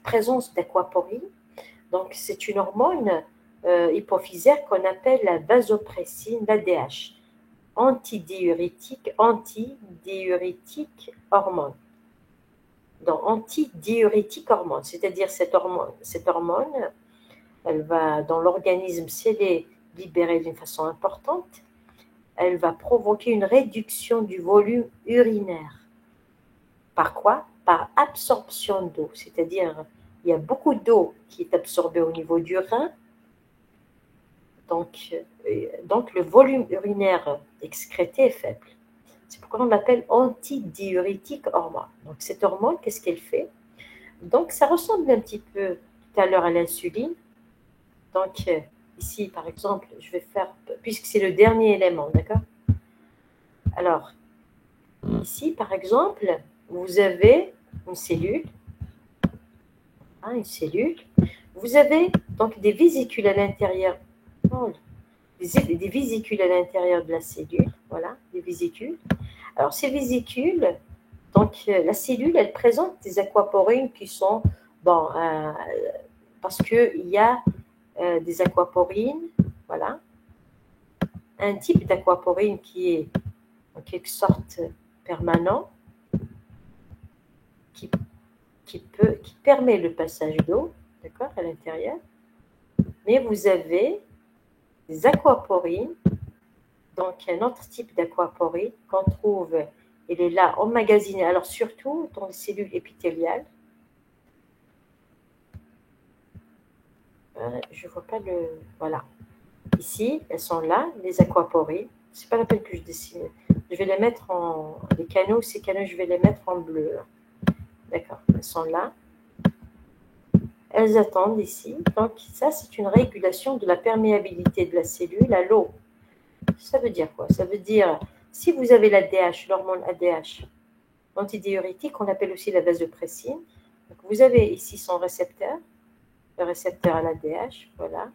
présence d'aquaporine. Donc, c'est une hormone hypophysaire qu'on appelle la vasopressine, l'ADH, antidiurétique hormone. Donc, antidiurétique hormone, c'est-à-dire cette hormone, elle va, dans l'organisme, si elle est libérée d'une façon importante, elle va provoquer une réduction du volume urinaire. Par quoi? Par absorption d'eau, c'est-à-dire il y a beaucoup d'eau qui est absorbée au niveau du rein, donc le volume urinaire excrété est faible. C'est pourquoi on l'appelle antidiurétique hormone. Donc cette hormone, qu'est-ce qu'elle fait? Donc ça ressemble un petit peu tout à l'heure à l'insuline. Donc ici, par exemple, je vais faire, puisque c'est le dernier élément, d'accord? Alors, ici, par exemple, vous avez une cellule. Une cellule. Vous avez donc des vésicules à l'intérieur. Des vésicules à l'intérieur de la cellule. Voilà, des vésicules. Alors, ces vésicules, donc la cellule, elle présente des aquaporines qui sont, bon, parce qu'il y a des aquaporines, voilà, un type d'aquaporine qui est en quelque sorte permanent, qui permet le passage d'eau, d'accord, à l'intérieur. Mais vous avez des aquaporines, donc un autre type d'aquaporine qu'on trouve, il est là emmagasiné, alors surtout dans les cellules épithéliales. Je ne vois pas le... Voilà. Ici, elles sont là, les aquaporines. Ce n'est pas la peine que je dessine. Je vais les mettre en... Les canaux, ces canaux, je vais les mettre en bleu. D'accord, elles sont là. Elles attendent ici. Donc, ça, c'est une régulation de la perméabilité de la cellule à l'eau. Ça veut dire quoi? Ça veut dire, si vous avez l'ADH, l'hormone ADH, antidiurétique, on l'appelle aussi la vasopressine. Donc, vous avez ici son récepteur, le récepteur à l'ADH, voilà,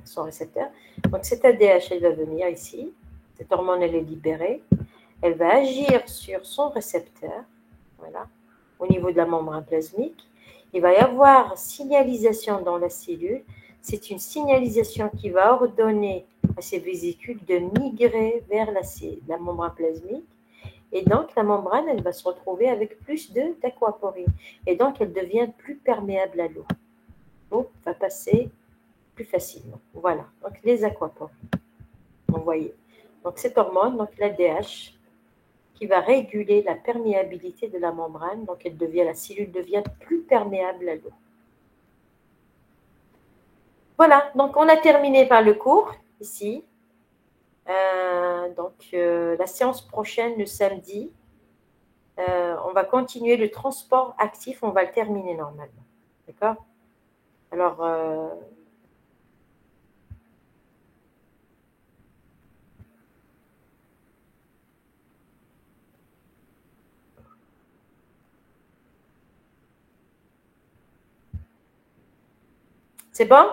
son récepteur. Donc, cette ADH, elle va venir ici. Cette hormone, elle est libérée. Elle va agir sur son récepteur, voilà, au niveau de la membrane plasmique. Il va y avoir signalisation dans la cellule. C'est une signalisation qui va ordonner à ces vésicules de migrer vers la membrane plasmique. Et donc, la membrane, elle va se retrouver avec plus d'aquaporine. Et donc, elle devient plus perméable à l'eau. L'eau va passer plus facilement. Voilà, donc les aquaporines. Vous voyez. Donc, cette hormone, donc l'ADH, qui va réguler la perméabilité de la membrane, donc la cellule devient plus perméable à l'eau. Voilà, donc on a terminé par le cours, ici. La séance prochaine, le samedi, on va continuer le transport actif, on va le terminer normalement. D'accord? Alors, c'est bon?